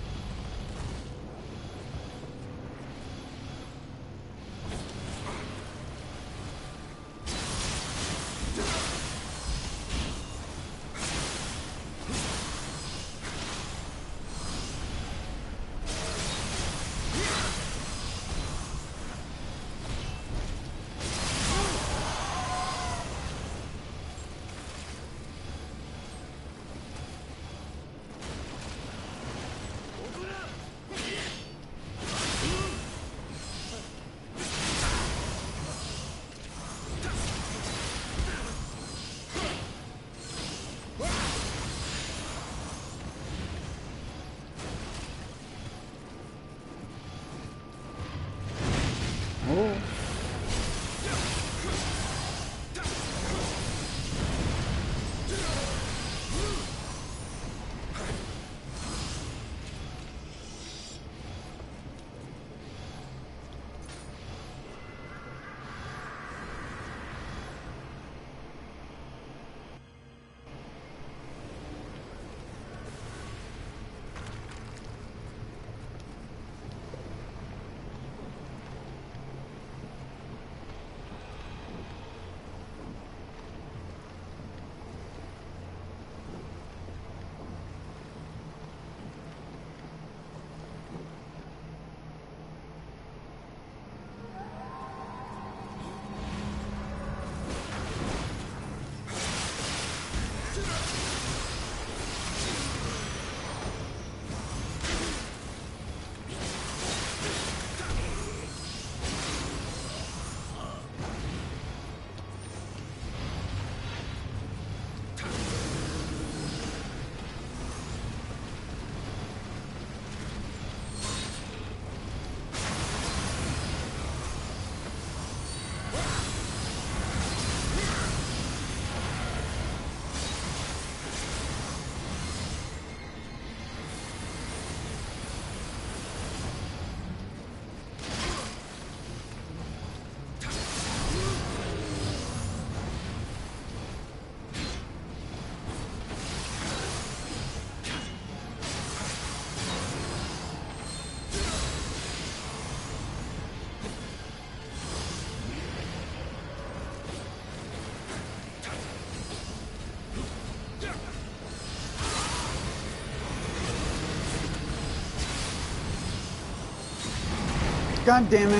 God damn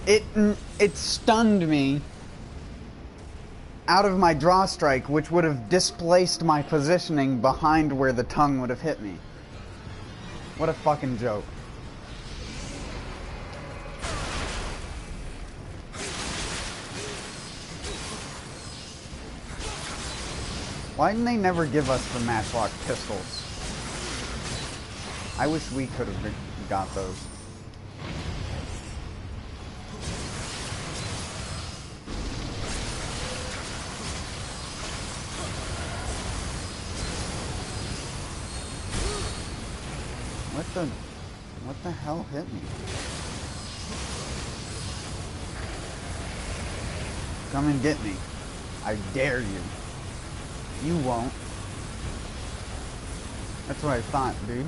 it. It stunned me out of my draw strike, which would have displaced my positioning behind where the tongue would have hit me. What a fucking joke. Why didn't they never give us the matchlock pistols? I wish we could have got those. What the... What the hell hit me? Come and get me. I dare you. You won't. That's what I thought, dude.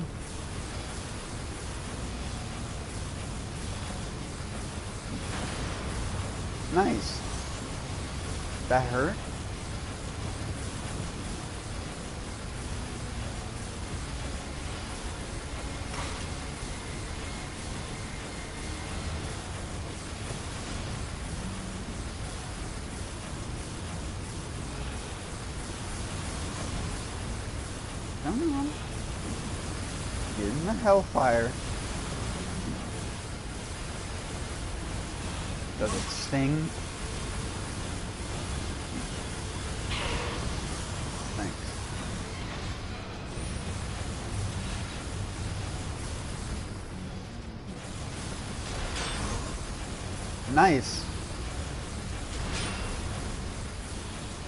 Nice. That hurt? Come on. Get in the hellfire. Does it sting? Thanks. Nice.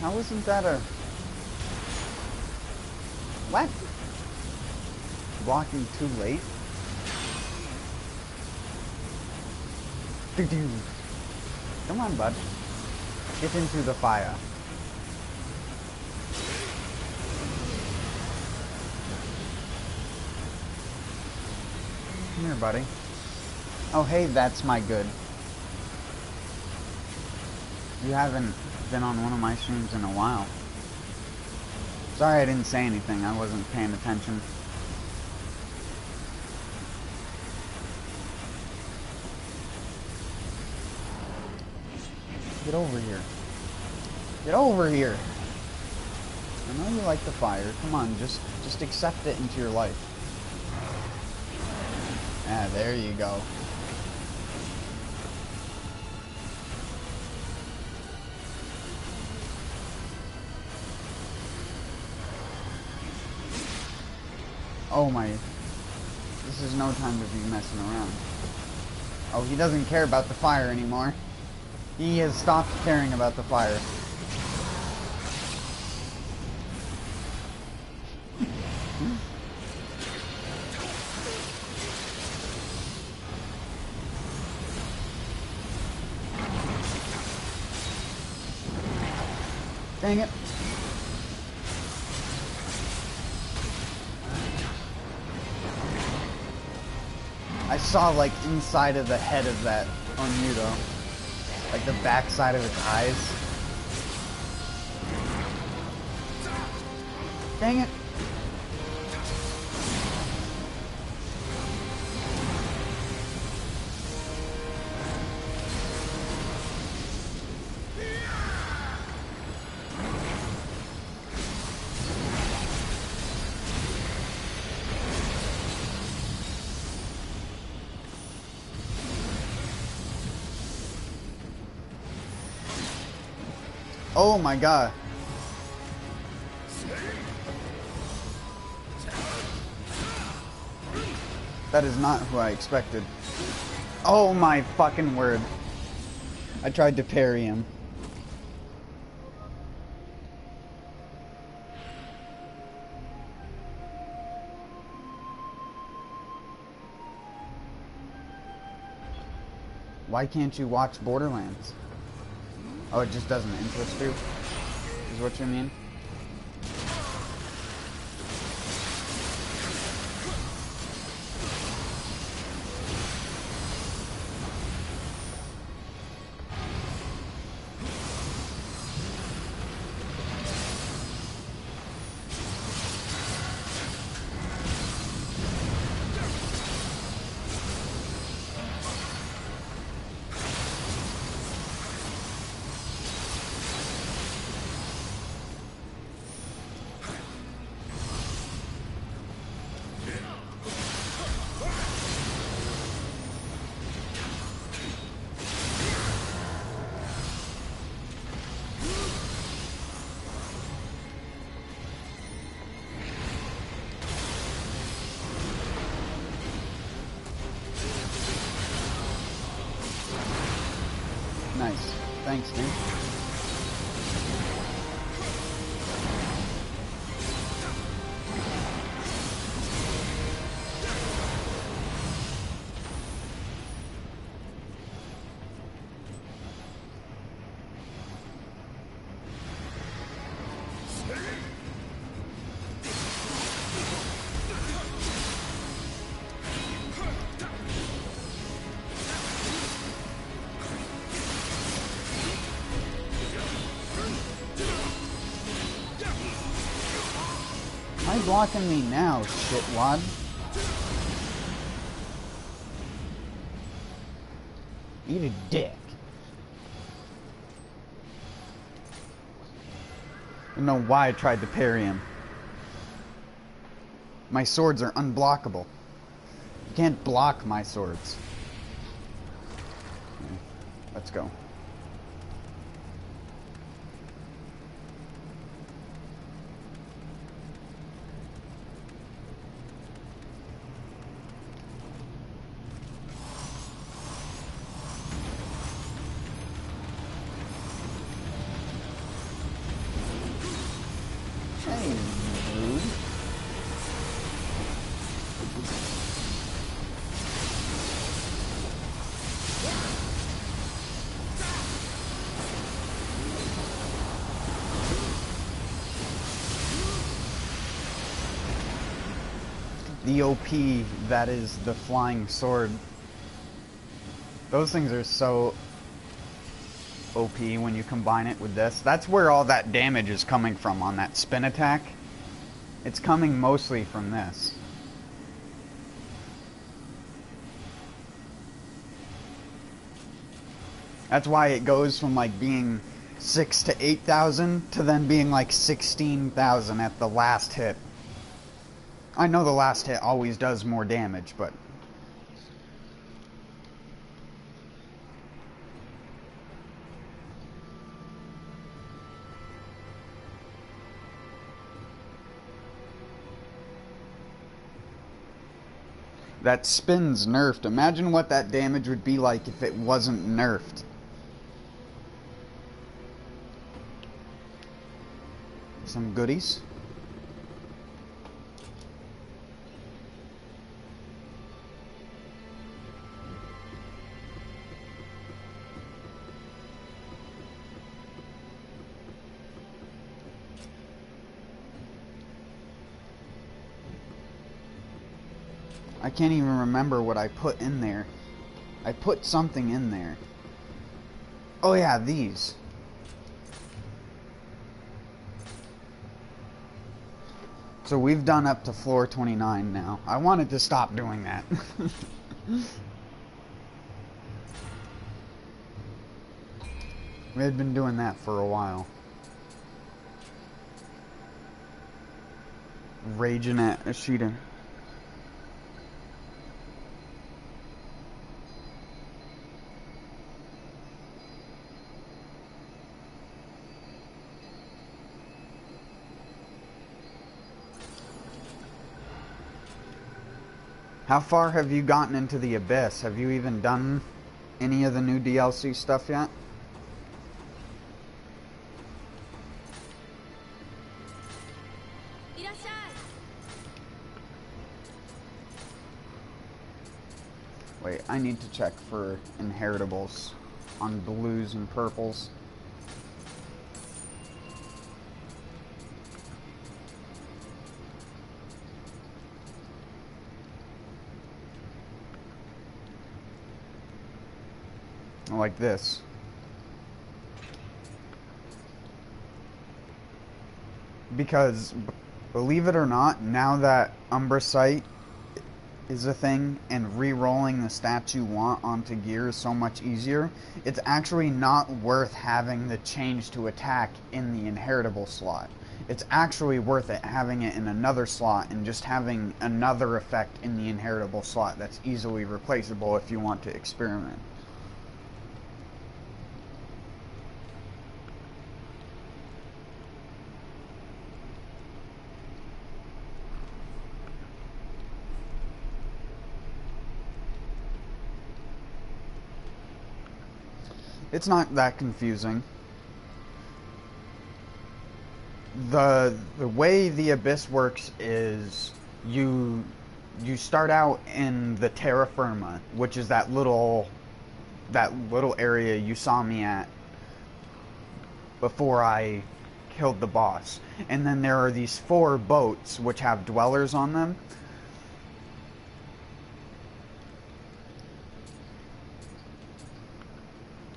How isn't that a... What? Blocking too late? Come on, bud. Get into the fire. Come here, buddy. Oh, hey, that's my good. You haven't been on one of my streams in a while. Sorry I didn't say anything. I wasn't paying attention. Get over here. Get over here. I know you like the fire. Come on, just accept it into your life. Ah, there you go. Oh my... This is no time to be messing around. Oh, he doesn't care about the fire anymore. He has stopped caring about the fire. Dang it. I saw like inside of the head of that Nioh. Like the back side of its eyes. Dang it. Oh my god. That is not who I expected. Oh my fucking word. I tried to parry him. Why can't you watch Borderlands? Oh, it just doesn't interest you? Is what you mean? Nice. Thanks, dude. blocking me now, shitwad? Eat a dick. I don't know why I tried to parry him. My swords are unblockable. You can't block my swords. Okay, let's go. Hey, dude. The OP that is the flying sword. Those things are so OP when you combine it with this. That's where all that damage is coming from on that spin attack. It's coming mostly from this. That's why it goes from like being 6,000 to 8,000 to then being like 16,000 at the last hit. I know the last hit always does more damage, but that spin's nerfed. Imagine what that damage would be like if it wasn't nerfed. Some goodies. I can't even remember what I put in there. I put something in there. Oh yeah, these. So we've done up to floor 29 now. I wanted to stop doing that. We had been doing that for a while. Raging at Ashita. How far have you gotten into the Abyss? Have you even done any of the new DLC stuff yet? Wait, I need to check for inheritables on blues and purples. Like this. Because, believe it or not, now that Umbra Sight is a thing and re-rolling the stats you want onto gear is so much easier, it's actually not worth having the change to attack in the inheritable slot. It's actually worth it having it in another slot and just having another effect in the inheritable slot that's easily replaceable if you want to experiment. It's not that confusing. The way the Abyss works is you start out in the terra firma, which is that little area you saw me at before I killed the boss. And then there are these 4 boats which have dwellers on them.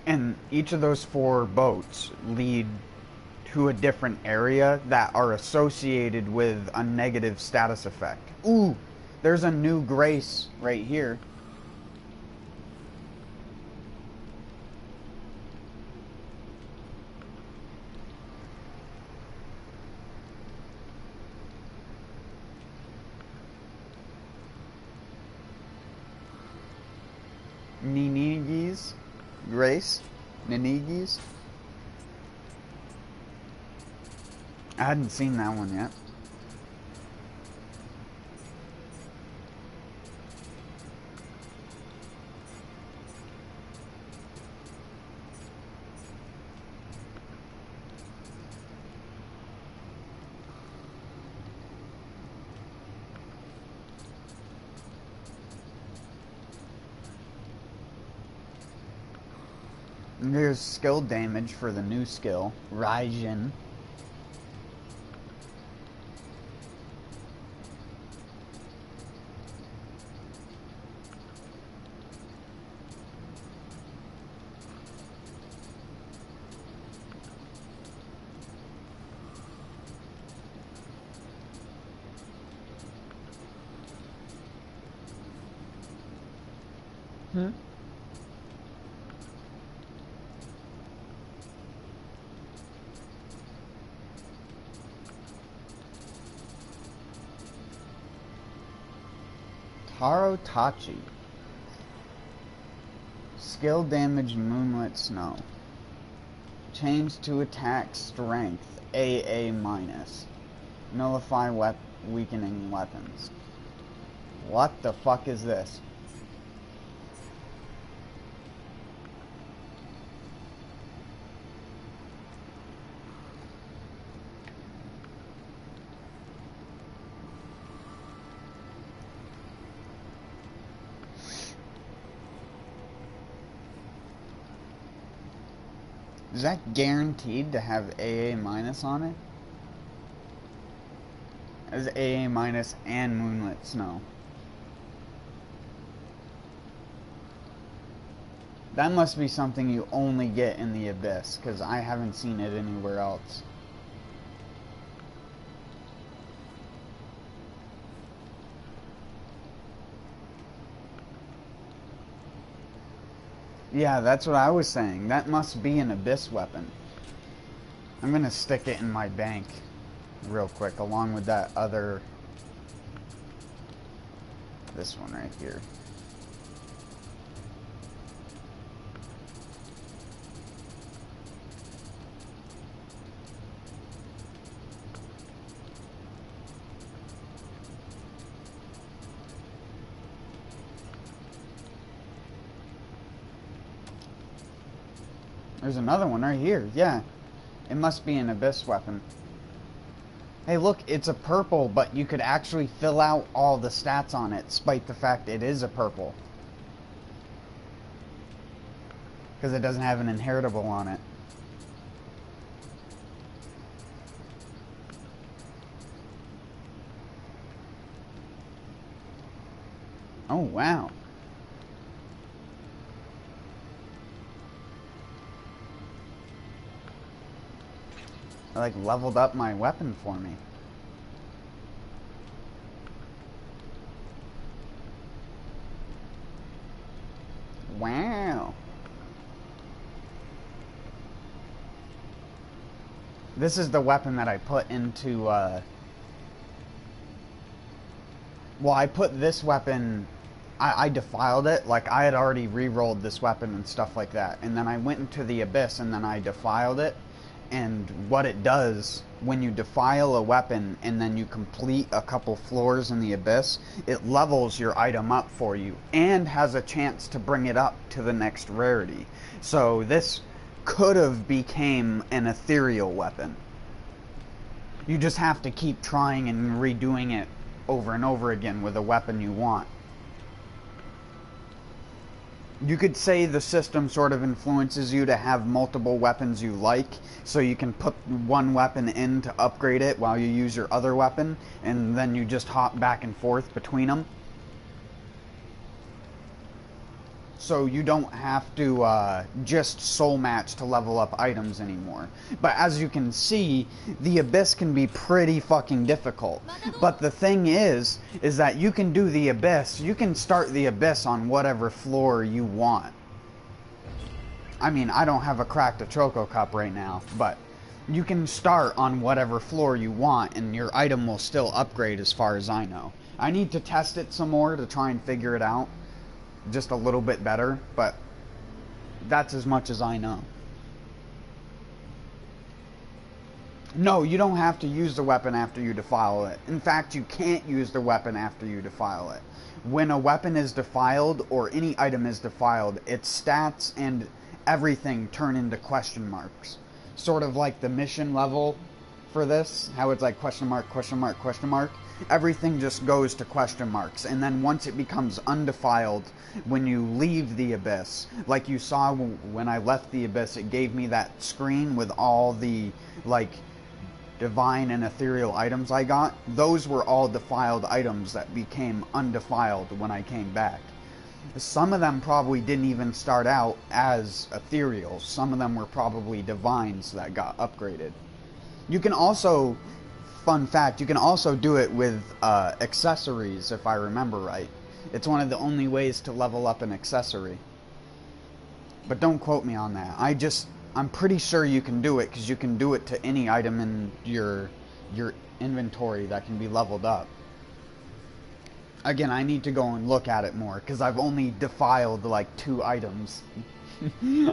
And each of those 4 boats lead to a different area that are associated with a negative status effect. Ooh, there's a new grace right here. Ninigi's grace. Ninigi's. I hadn't seen that one yet. There's skill damage for the new skill, Raijin. Tarotachi. Skill damage Moonlit Snow. Change to attack strength AA-. Nullify weakening weapons. What the fuck is this? Is that guaranteed to have AA- on it? As AA- and Moonlit Snow. That must be something you only get in the Abyss, because I haven't seen it anywhere else. Yeah, that's what I was saying. That must be an Abyss weapon. I'm gonna stick it in my bank real quick, along with that other... this one right here. There's another one right here. Yeah. It must be an Abyss weapon. Hey, look, it's a purple, but you could actually fill out all the stats on it, despite the fact it is a purple. Because it doesn't have an inheritable on it. Oh, wow. I, like, leveled up my weapon for me. Wow. This is the weapon that I put into, well, I put this weapon... I defiled it. Like, I had already re-rolled this weapon and stuff like that. And then I went into the Abyss and then I defiled it. And what it does, when you defile a weapon and then you complete a couple floors in the Abyss, it levels your item up for you and has a chance to bring it up to the next rarity. So this could have became an ethereal weapon. You just have to keep trying and redoing it over and over again with a weapon you want. You could say the system sort of influences you to have multiple weapons you like, so you can put one weapon in to upgrade it while you use your other weapon, and then you just hop back and forth between them. So you don't have to just soul match to level up items anymore. But as you can see, the Abyss can be pretty fucking difficult. But the thing is that you can do the Abyss, you can start the Abyss on whatever floor you want. I mean, I don't have a cracked Choco Cup right now, but you can start on whatever floor you want and your item will still upgrade as far as I know. I need to test it some more to try and figure it out just a little bit better, but that's as much as I know. No, you don't have to use the weapon after you defile it. In fact, you can't use the weapon after you defile it. When a weapon is defiled or any item is defiled, its stats and everything turn into question marks. Sort of like the mission level for this, how it's like question mark, question mark, question mark. Everything just goes to question marks, and then once it becomes undefiled, when you leave the Abyss, like you saw when I left the Abyss, it gave me that screen with all the, like, divine and ethereal items I got. Those were all defiled items that became undefiled when I came back. Some of them probably didn't even start out as ethereal. Some of them were probably divines that got upgraded. You can also, fun fact, you can also do it with accessories, if I remember right. It's one of the only ways to level up an accessory. But don't quote me on that. I'm pretty sure you can do it, because you can do it to any item in your inventory that can be leveled up. Again, I need to go and look at it more, because I've only defiled like 2 items.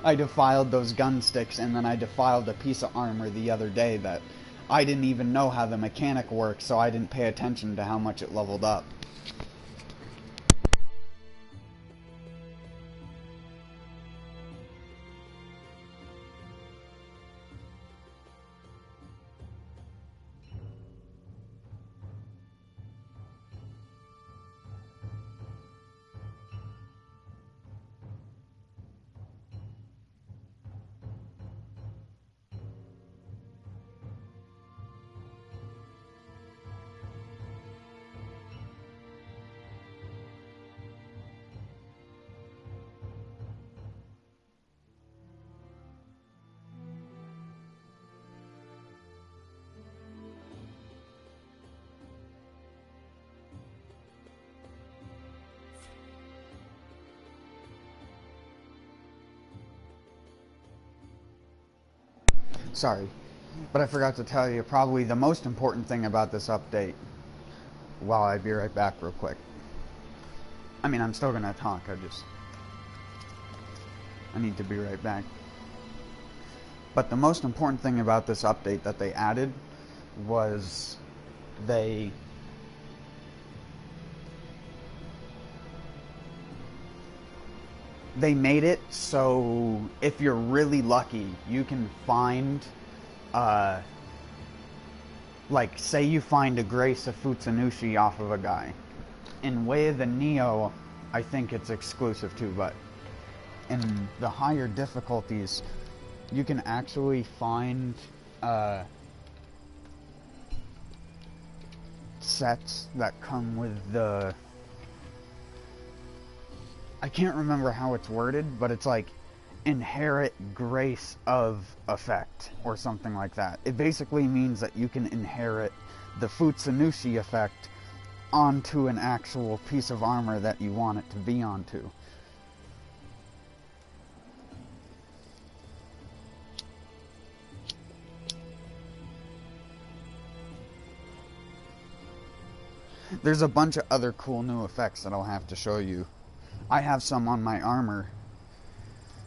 I defiled those gun sticks, and then I defiled a piece of armor the other day that I didn't even know how the mechanic worked, so I didn't pay attention to how much it leveled up. Sorry, but I forgot to tell you probably the most important thing about this update. Well, I'll be right back real quick. I mean, I'm still gonna talk, I need to be right back. But the most important thing about this update that they added was they made it so if you're really lucky, you can find, like, say you find a Grace of Futsunushi off of a guy. In Way of the Nioh, I think it's exclusive too, but in the higher difficulties, you can actually find, sets that come with the... I can't remember how it's worded, but it's like inherit grace of effect or something like that. It basically means that you can inherit the Futsunushi effect onto an actual piece of armor that you want it to be onto. There's a bunch of other cool new effects that I'll have to show you. I have some on my armor.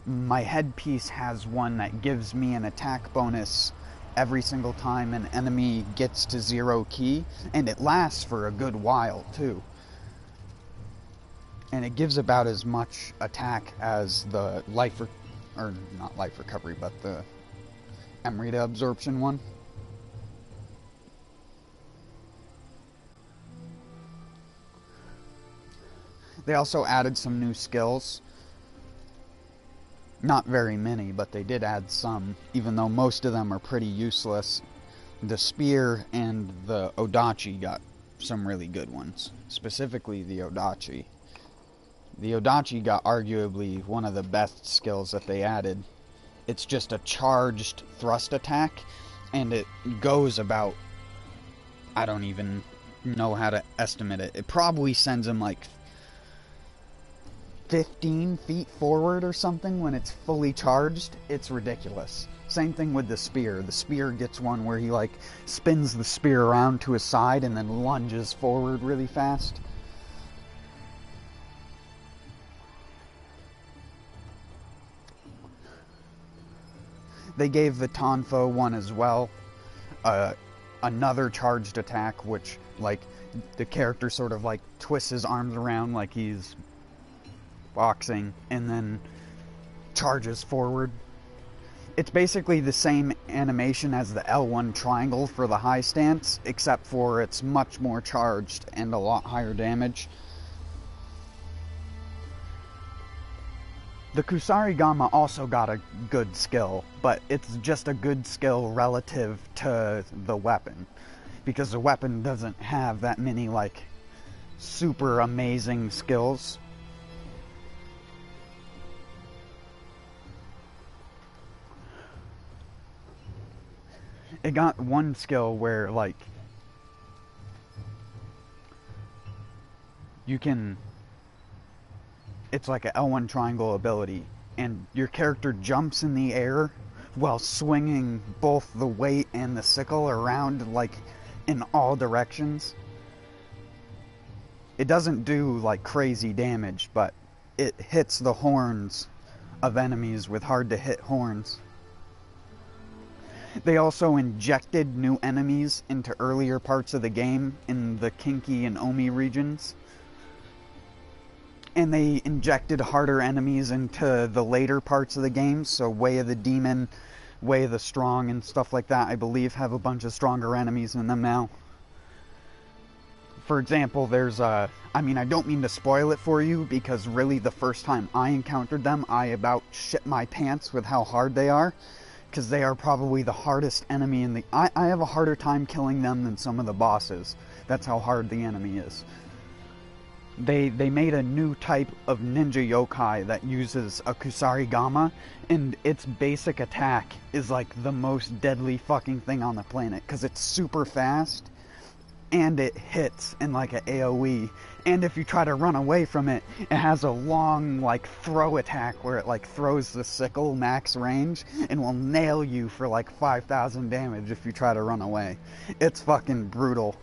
My headpiece has one that gives me an attack bonus every single time an enemy gets to 0 ki, and it lasts for a good while too. And it gives about as much attack as the not life recovery, but the Emerita absorption one. They also added some new skills. Not very many, but they did add some, even though most of them are pretty useless. The spear and the Odachi got some really good ones. Specifically the Odachi. The Odachi got arguably one of the best skills that they added. It's just a charged thrust attack, and it goes about, I don't even know how to estimate it. It probably sends him like 15 feet forward or something when it's fully charged. It's ridiculous. Same thing with the spear. The spear gets one where he like spins the spear around to his side and then lunges forward really fast. They gave the Tonfo one as well. Another charged attack, which like the character sort of like twists his arms around like he's boxing and then charges forward. It's basically the same animation as the L1 triangle for the high stance, except for it's much more charged and a lot higher damage. The Kusarigama also got a good skill, but it's just a good skill relative to the weapon, because the weapon doesn't have that many like super amazing skills. It got one skill where like you can, it's like an L1 triangle ability, and your character jumps in the air while swinging both the weight and the sickle around like in all directions. It doesn't do like crazy damage, but it hits the horns of enemies with hard to hit horns. They also injected new enemies into earlier parts of the game in the Kinki and Omi regions. And they injected harder enemies into the later parts of the game, so Way of the Demon, Way of the Strong, and stuff like that, I believe, have a bunch of stronger enemies in them now. For example, there's I don't mean to spoil it for you, because really the first time I encountered them, I about shit my pants with how hard they are. Because they are probably the hardest enemy in the... I have a harder time killing them than some of the bosses. That's how hard the enemy is. They made a new type of ninja yokai that uses a Kusarigama, and its basic attack is like the most deadly fucking thing on the planet, because it's super fast, and it hits in like an AoE, and if you try to run away from it, it has a long like throw attack where it like throws the sickle max range and will nail you for like 5,000 damage if you try to run away. It's fucking brutal.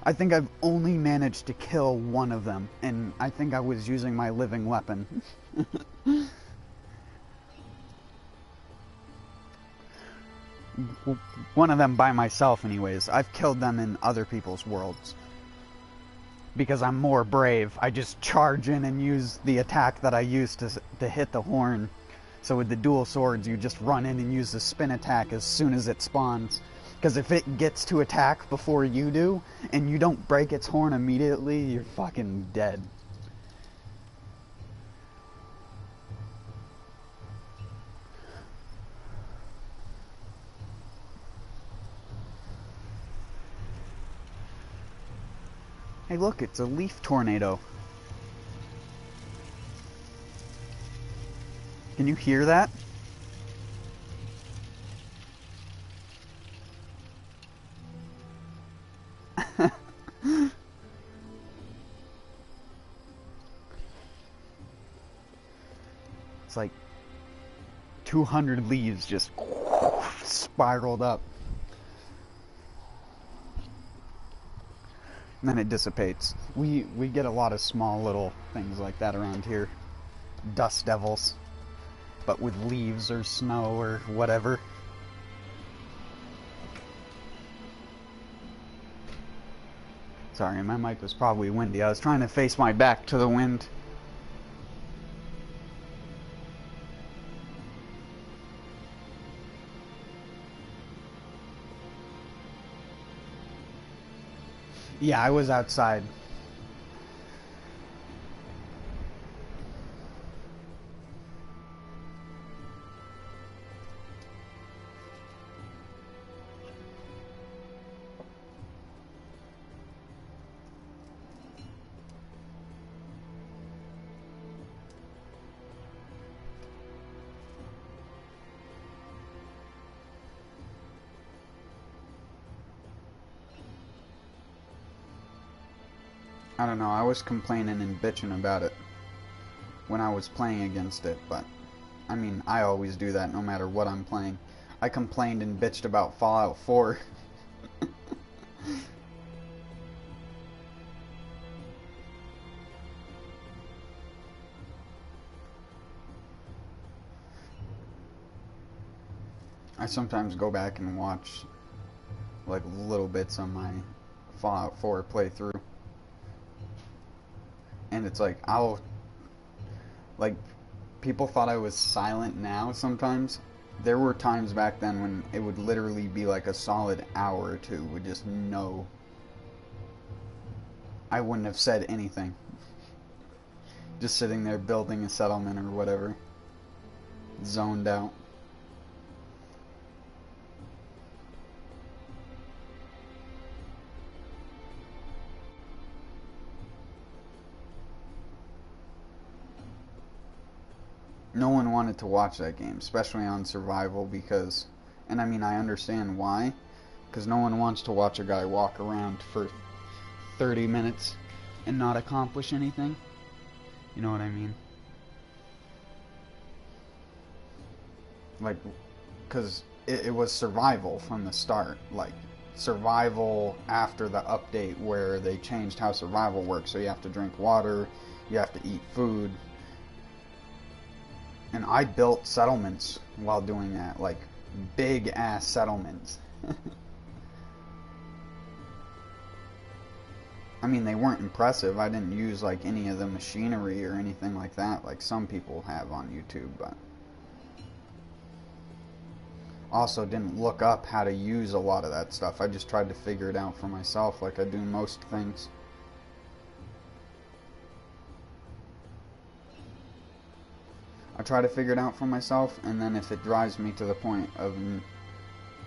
I think I've only managed to kill one of them, and I think I was using my living weapon. One of them by myself anyways. I've killed them in other people's worlds. Because I'm more brave, I just charge in and use the attack that I used to hit the horn. So with the dual swords, you just run in and use the spin attack as soon as it spawns. Because if it gets to attack before you do, and you don't break its horn immediately, you're fucking dead. Hey look, it's a leaf tornado. Can you hear that? It's like 200 leaves just spiraled up. And then it dissipates. We get a lot of small little things like that around here. Dust devils. But with leaves or snow or whatever. Sorry, my mic was probably windy. I was trying to face my back to the wind. Yeah, I was outside. I don't know, I was complaining and bitching about it when I was playing against it, but I mean, I always do that no matter what I'm playing. I complained and bitched about Fallout 4. I sometimes go back and watch like little bits on my Fallout 4 playthrough. And it's like, like, people thought I was silent now sometimes. There were times back then when it would literally be like a solid hour or two with just no... I wouldn't have said anything. Just sitting there building a settlement or whatever. Zoned out. No one wanted to watch that game, especially on survival, because, and I mean, I understand why, because no one wants to watch a guy walk around for 30 minutes and not accomplish anything. You know what I mean? Like, because it was survival from the start. Like, survival after the update where they changed how survival works. So you have to drink water, you have to eat food. And I built settlements while doing that. Like, big-ass settlements. I mean, they weren't impressive. I didn't use, like, any of the machinery or anything like that, like some people have on YouTube, but... Also, didn't look up how to use a lot of that stuff. I just tried to figure it out for myself, like I do most things. I try to figure it out for myself, and then if it drives me to the point of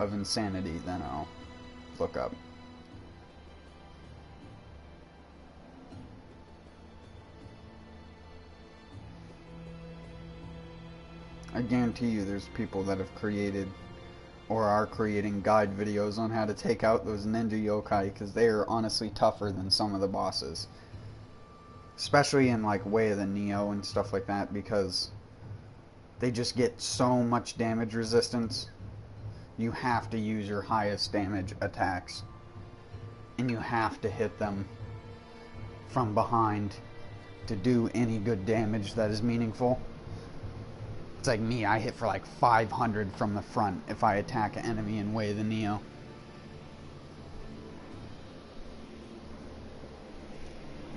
insanity, then I'll look up. I guarantee you there's people that have created or are creating guide videos on how to take out those ninja yokai, because they are honestly tougher than some of the bosses. Especially in like Way of the Nioh and stuff like that, because they just get so much damage resistance. You have to use your highest damage attacks. And you have to hit them from behind to do any good damage that is meaningful. It's like me, I hit for like 500 from the front if I attack an enemy in Way of the Nioh.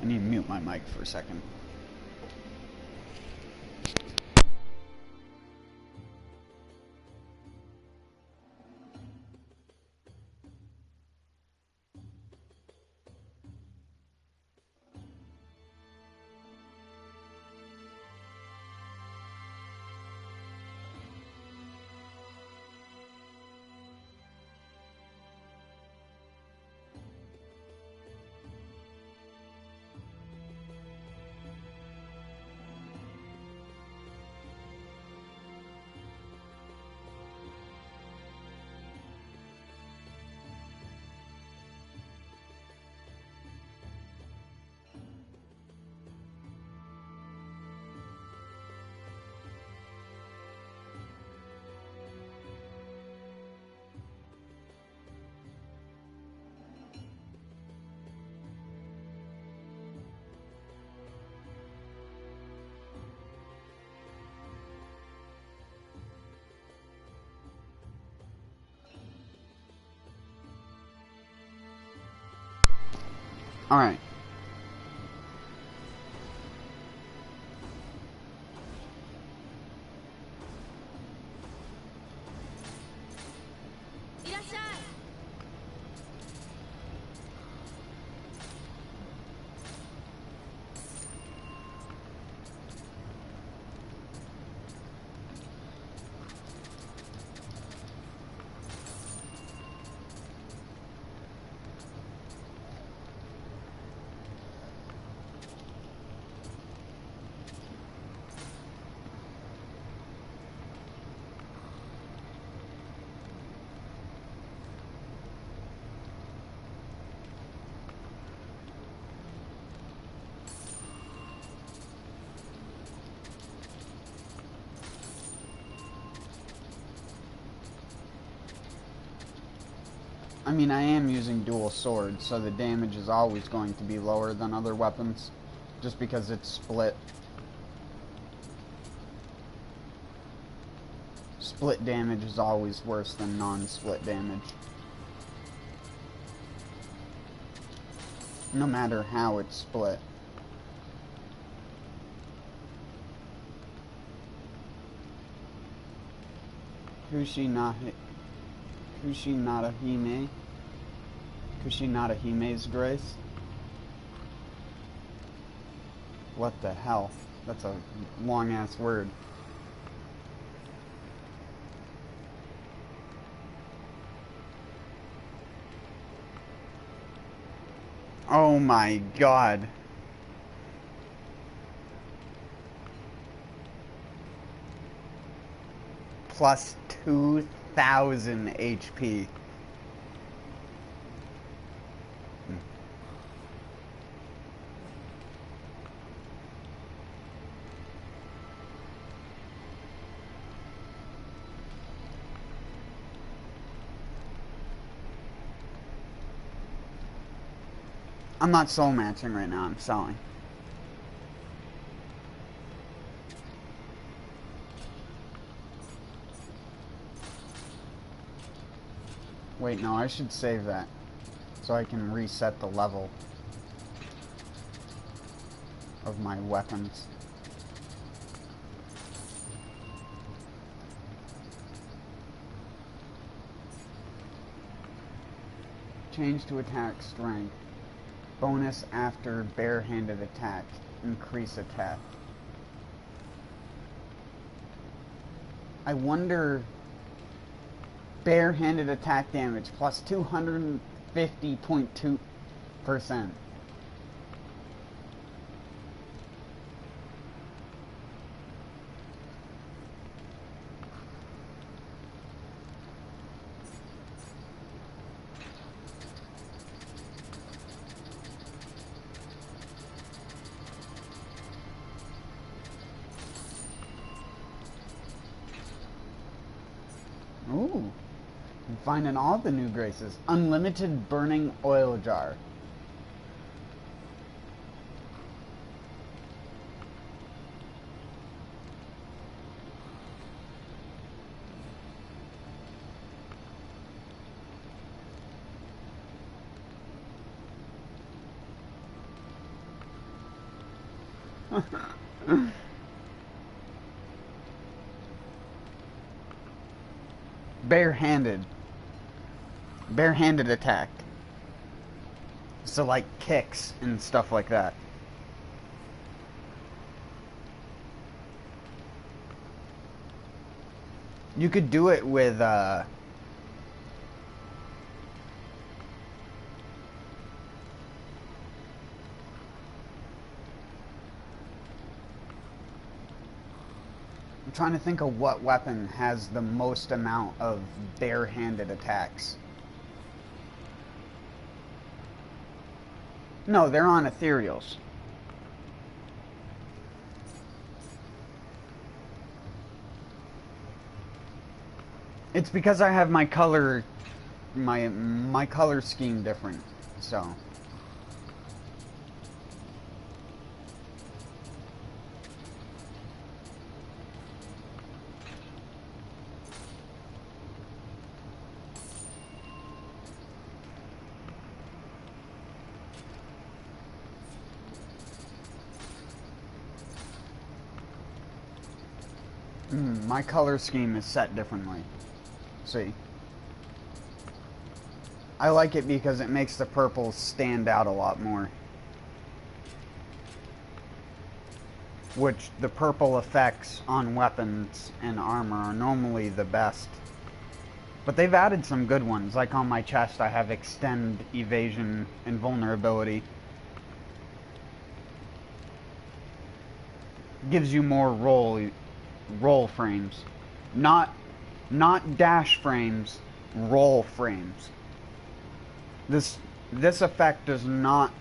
I need to mute my mic for a second. Alright. I mean, I am using dual swords, so the damage is always going to be lower than other weapons, just because it's split. Split damage is always worse than non-split damage. No matter how it's split. Kushinada Hime? Kushinada Hime's grace? What the hell? That's a long-ass word. Oh my god. Plus 2,000 HP. I'm not soul matching right now, I'm selling. Wait, no, I should save that so I can reset the level of my weapons. Change to attack strength. Bonus after barehanded attack. Increase attack. I wonder... Barehanded attack damage plus 250.2%. Ooh. I'm finding all the new graces. Unlimited burning oil jar. Barehanded. Barehanded attack. So like kicks and stuff like that. You could do it with I'm trying to think of what weapon has the most amount of barehanded attacks. No, they're on ethereals. It's because I have my color my color scheme different, so my color scheme is set differently. See? I like it because it makes the purple stand out a lot more. Which, the purple effects on weapons and armor are normally the best. But they've added some good ones. Like on my chest I have extend, evasion, and vulnerability. Gives you more roll frames. Not dash frames, roll frames. This effect does not...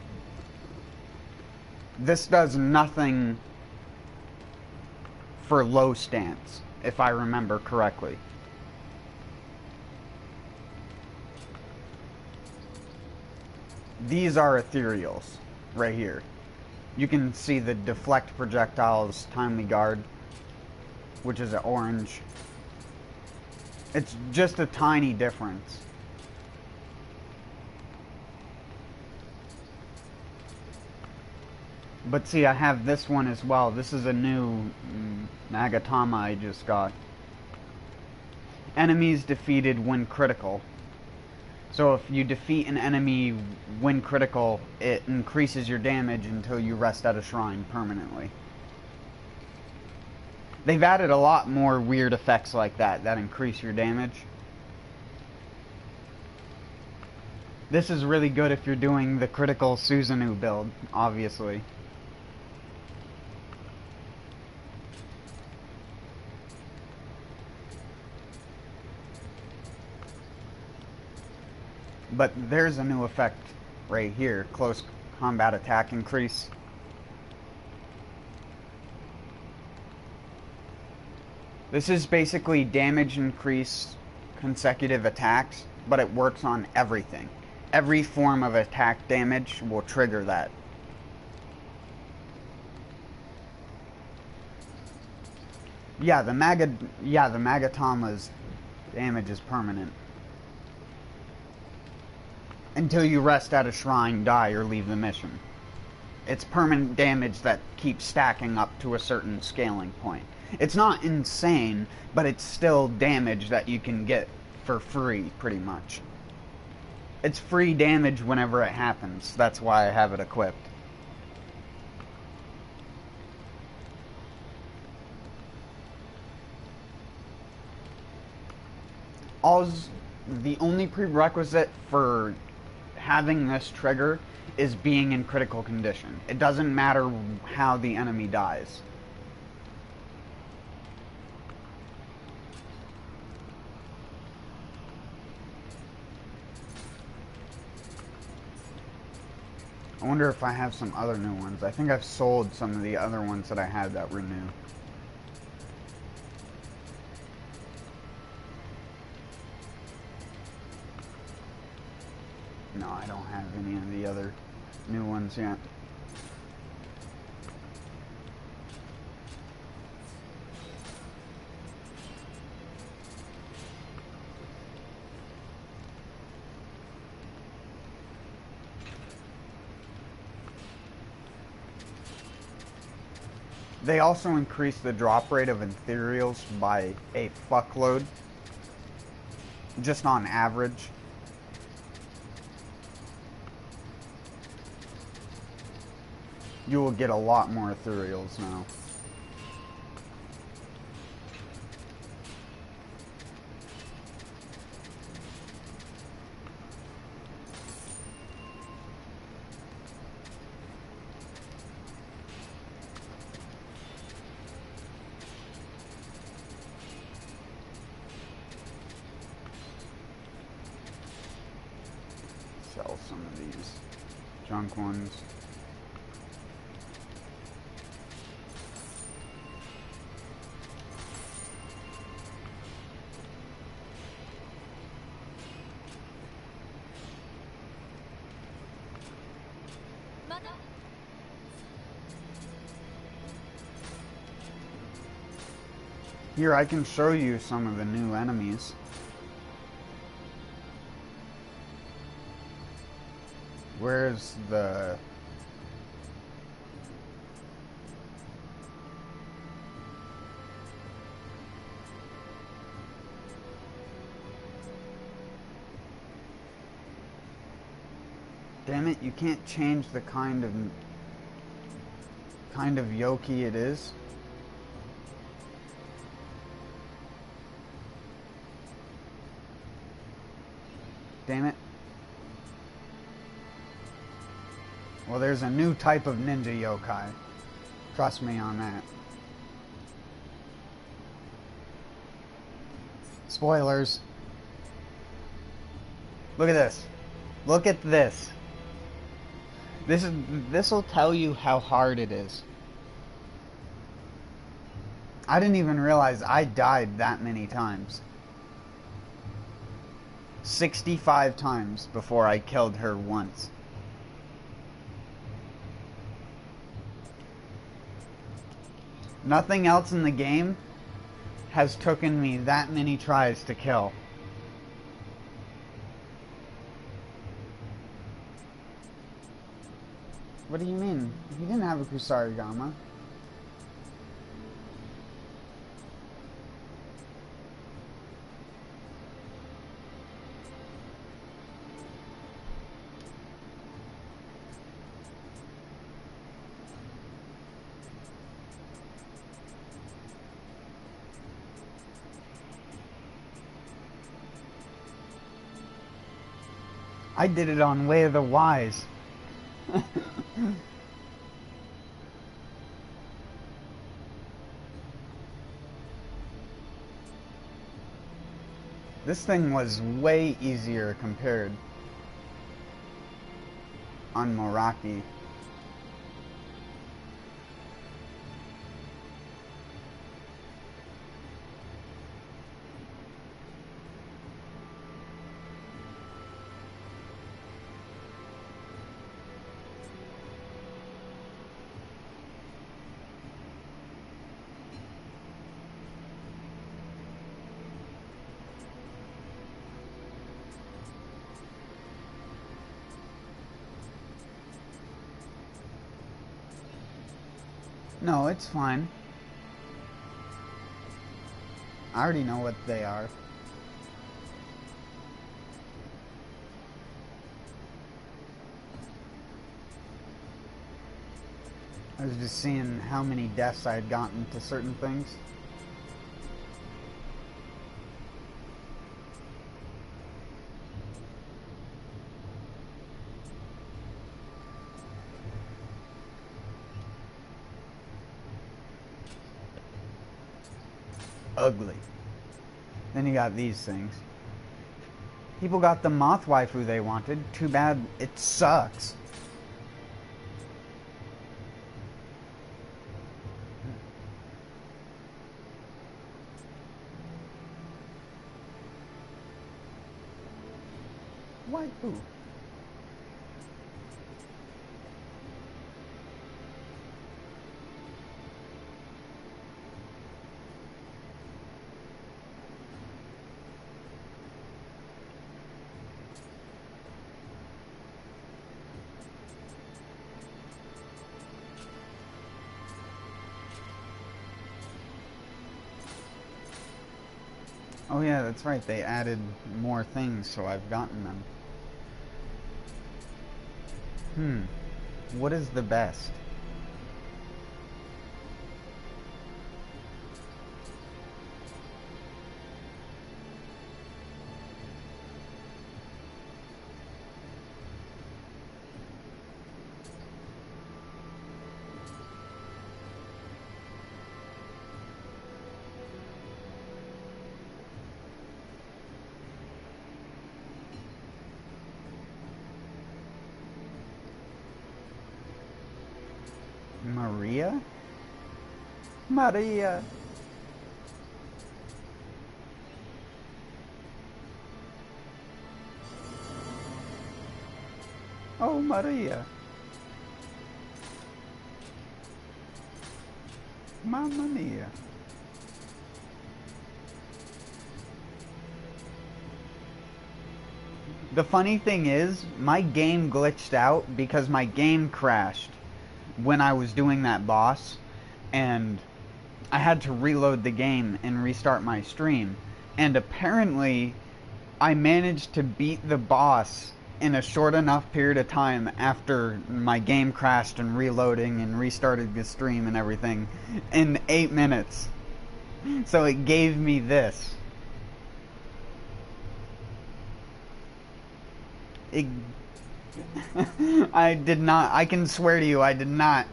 This does nothing for low stance, if I remember correctly. These are ethereals, right here. You can see the deflect projectiles timely guard, which is an orange. It's just a tiny difference. But see, I have this one as well. This is a new Nagatama I just got. Enemies defeated when critical. So if you defeat an enemy when critical, it increases your damage until you rest at a shrine permanently. They've added a lot more weird effects like that increase your damage. This is really good if you're doing the critical Susanoo build, obviously. But there's a new effect right here, close combat attack increase. This is basically damage increase consecutive attacks, but it works on everything. Every form of attack damage will trigger that. Yeah, the Magatama's damage is permanent. Until you rest at a shrine, die, or leave the mission. It's permanent damage that keeps stacking up to a certain scaling point. It's not insane, but it's still damage that you can get for free, pretty much. It's free damage whenever it happens. That's why I have it equipped. The only prerequisite for having this trigger is being in critical condition. It doesn't matter how the enemy dies. I wonder if I have some other new ones. I think I've sold some of the other ones that I had that were new. No, I don't have any of the other new ones yet. They also increased the drop rate of ethereals by a fuckload. Just on average. You will get a lot more ethereals now. Sell some of these junk ones. Here, I can show you some of the new enemies. Where's the... Damn it, you can't change the kind of yoki it is. Damn it. Well, there's a new type of ninja yokai. Trust me on that. Spoilers. Look at this. Look at this. This will tell you how hard it is. I didn't even realize I died that many times. 65 times before I killed her once. Nothing else in the game has taken me that many tries to kill. What do you mean? He didn't have a Kusarigama. I did it on Way of the Wise. This thing was way easier compared on Meraki. No, it's fine. I already know what they are. I was just seeing how many deaths I had gotten to certain things. Ugly. Then you got these things. People got the moth waifu they wanted. Too bad it sucks. Waifu. Oh yeah, that's right. They added more things, so I've gotten them. What is the best? Maria? Maria. Oh, Maria. Mamma mia. The funny thing is, my game glitched out because my game crashed when I was doing that boss, and I had to reload the game and restart my stream. And apparently, I managed to beat the boss in a short enough period of time after my game crashed and reloading and restarted the stream and everything in 8 minutes. So it gave me this. I did not, I can swear to you, I did not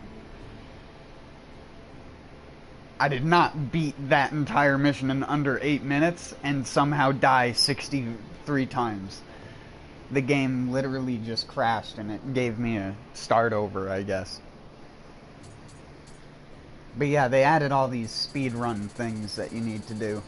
beat that entire mission in under 8 minutes and somehow die 63 times. The game literally just crashed and it gave me a start over, I guess. But yeah, they added all these speedrun things that you need to do.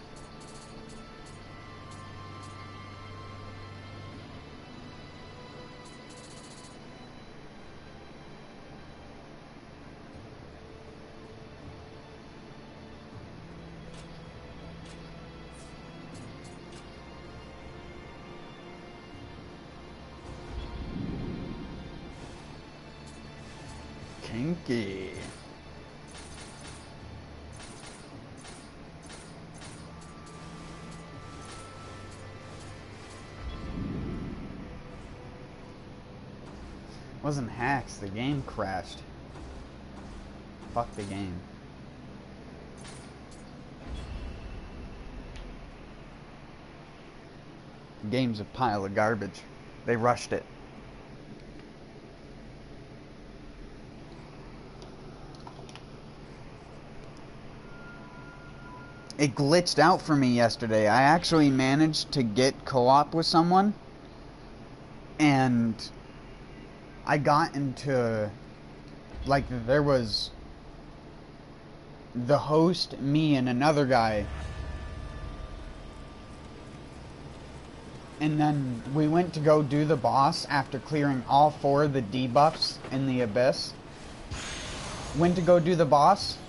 Pinky. Wasn't hacks, the game crashed. Fuck the game. The game's a pile of garbage. They rushed it. It glitched out for me yesterday. I actually managed to get co-op with someone, and I got into, like, there was the host, me, and another guy, and then we went to go do the boss after clearing all 4 of the debuffs in the abyss. Went to go do the boss,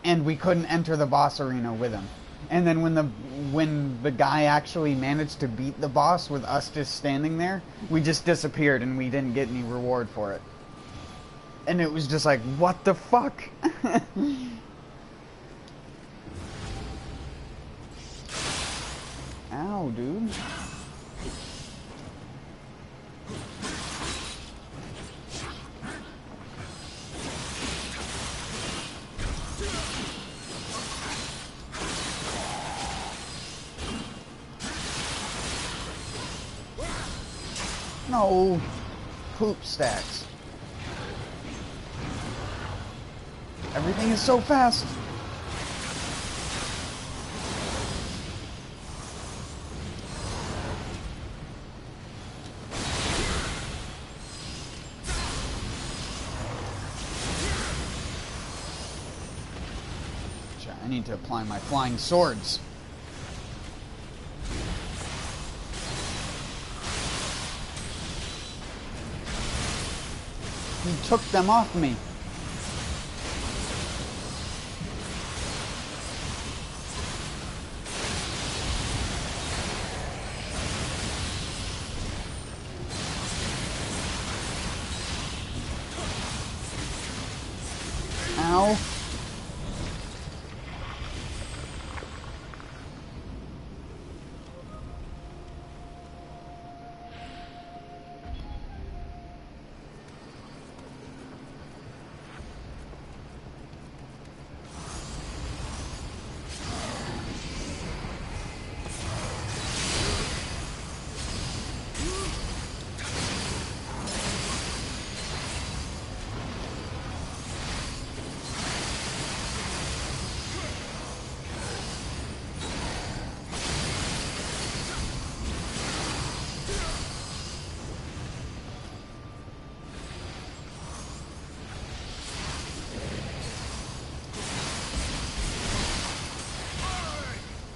and we couldn't enter the boss arena with him. And then when the guy actually managed to beat the boss with us just standing there, we just disappeared and we didn't get any reward for it. And it was just like, what the fuck? Ow, dude. No, poop stacks. Everything is so fast. I need to apply my flying swords. He took them off me. Ow.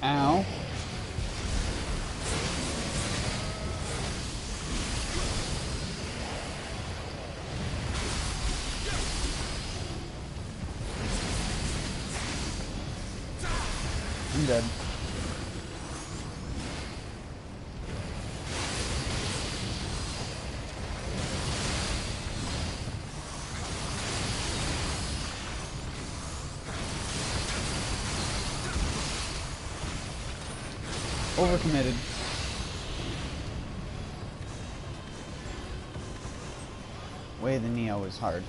Ow. I'm dead. Overcommitted. Way of the Nioh is hard.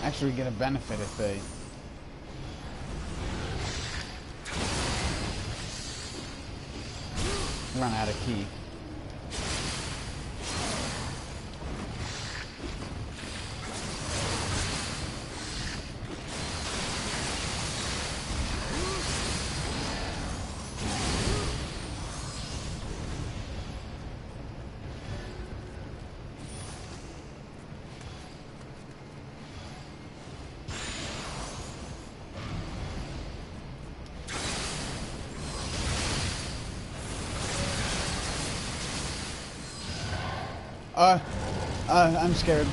Actually get a benefit if they run out of key. I'm scared.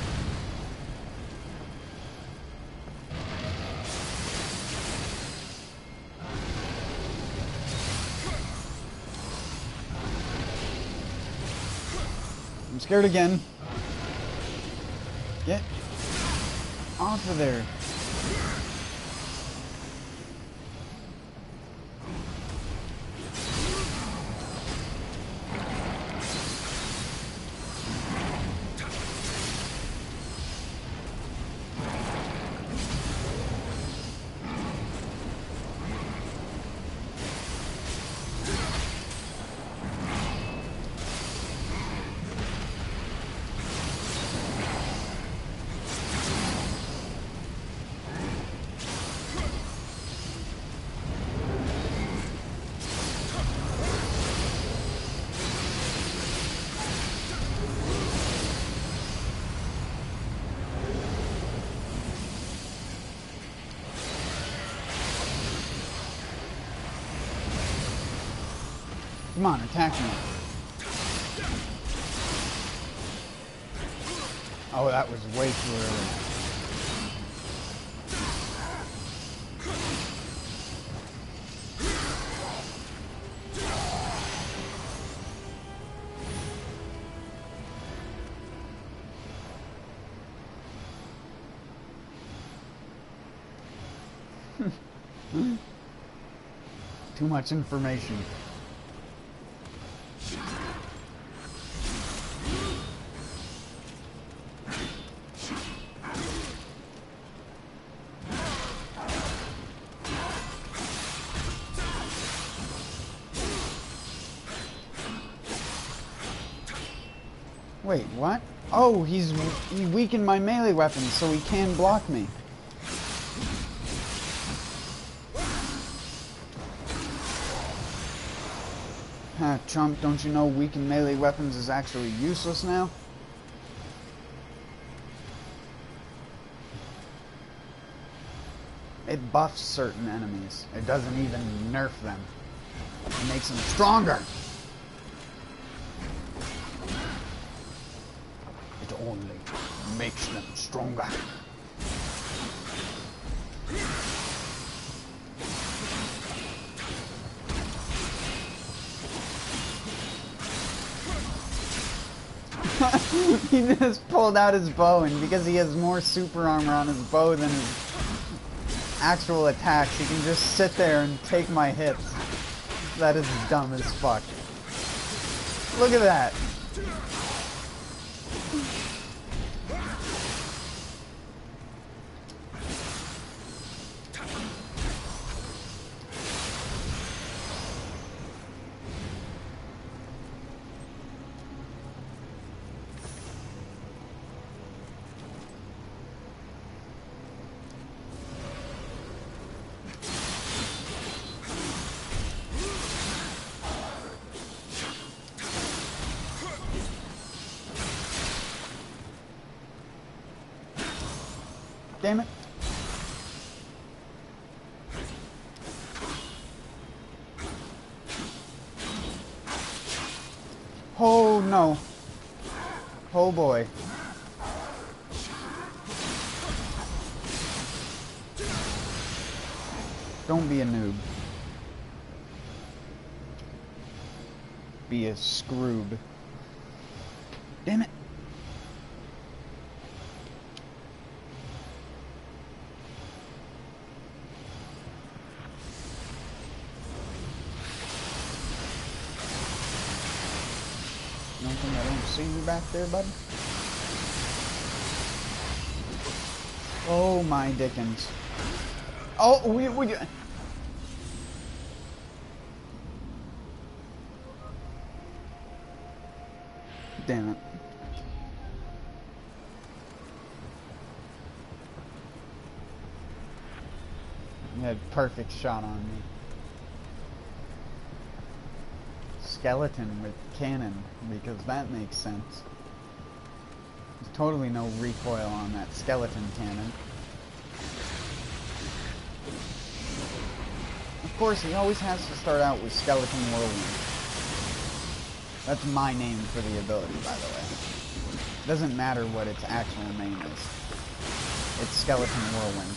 I'm scared again. Get off of there. Come on, attack me. Oh, that was way too early. Too much information. Wait, what? Oh, he weakened my melee weapon, so he can block me. Ha, chump, don't you know weakened melee weapons is actually useless now? It buffs certain enemies. It doesn't even nerf them. It makes them stronger. It only makes them stronger. He just pulled out his bow, and because he has more super armor on his bow than his actual attacks, he can just sit there and take my hits. That is dumb as fuck. Look at that. Damn it. Oh no. Oh boy. Don't be a noob. Be a scroob. Damn it. I don't see you back there, bud. Oh my dickens. Oh, we damn it. You had perfect shot on me. Skeleton with cannon, because that makes sense. There's totally no recoil on that skeleton cannon. Of course, he always has to start out with Skeleton Whirlwind. That's my name for the ability, by the way. Doesn't matter what its actual name is. It's Skeleton Whirlwind.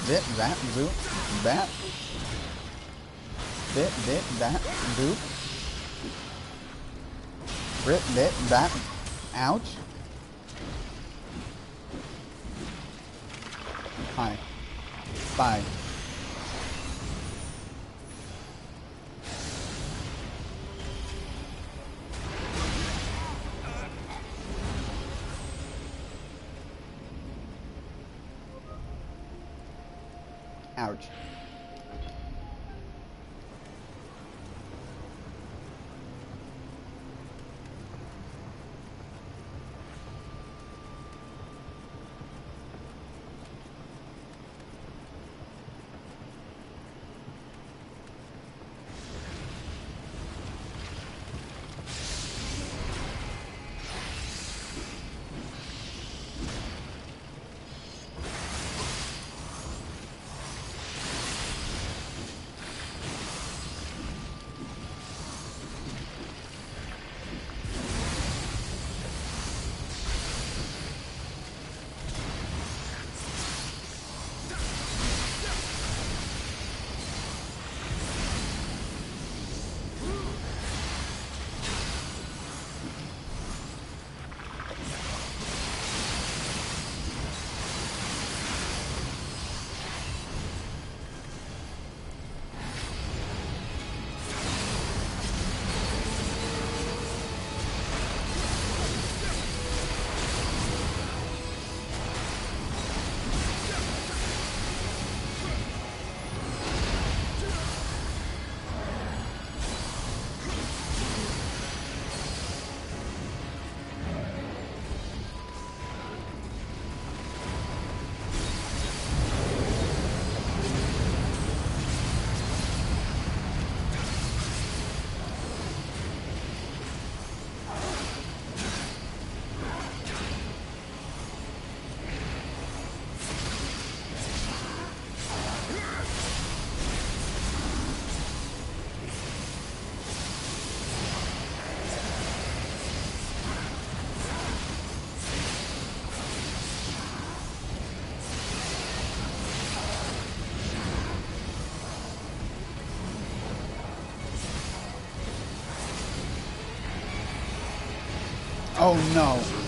Bit, that, boop, that. Bit, that, boop. Bit, that. Ouch. Hi. Bye. Ouch. Oh no.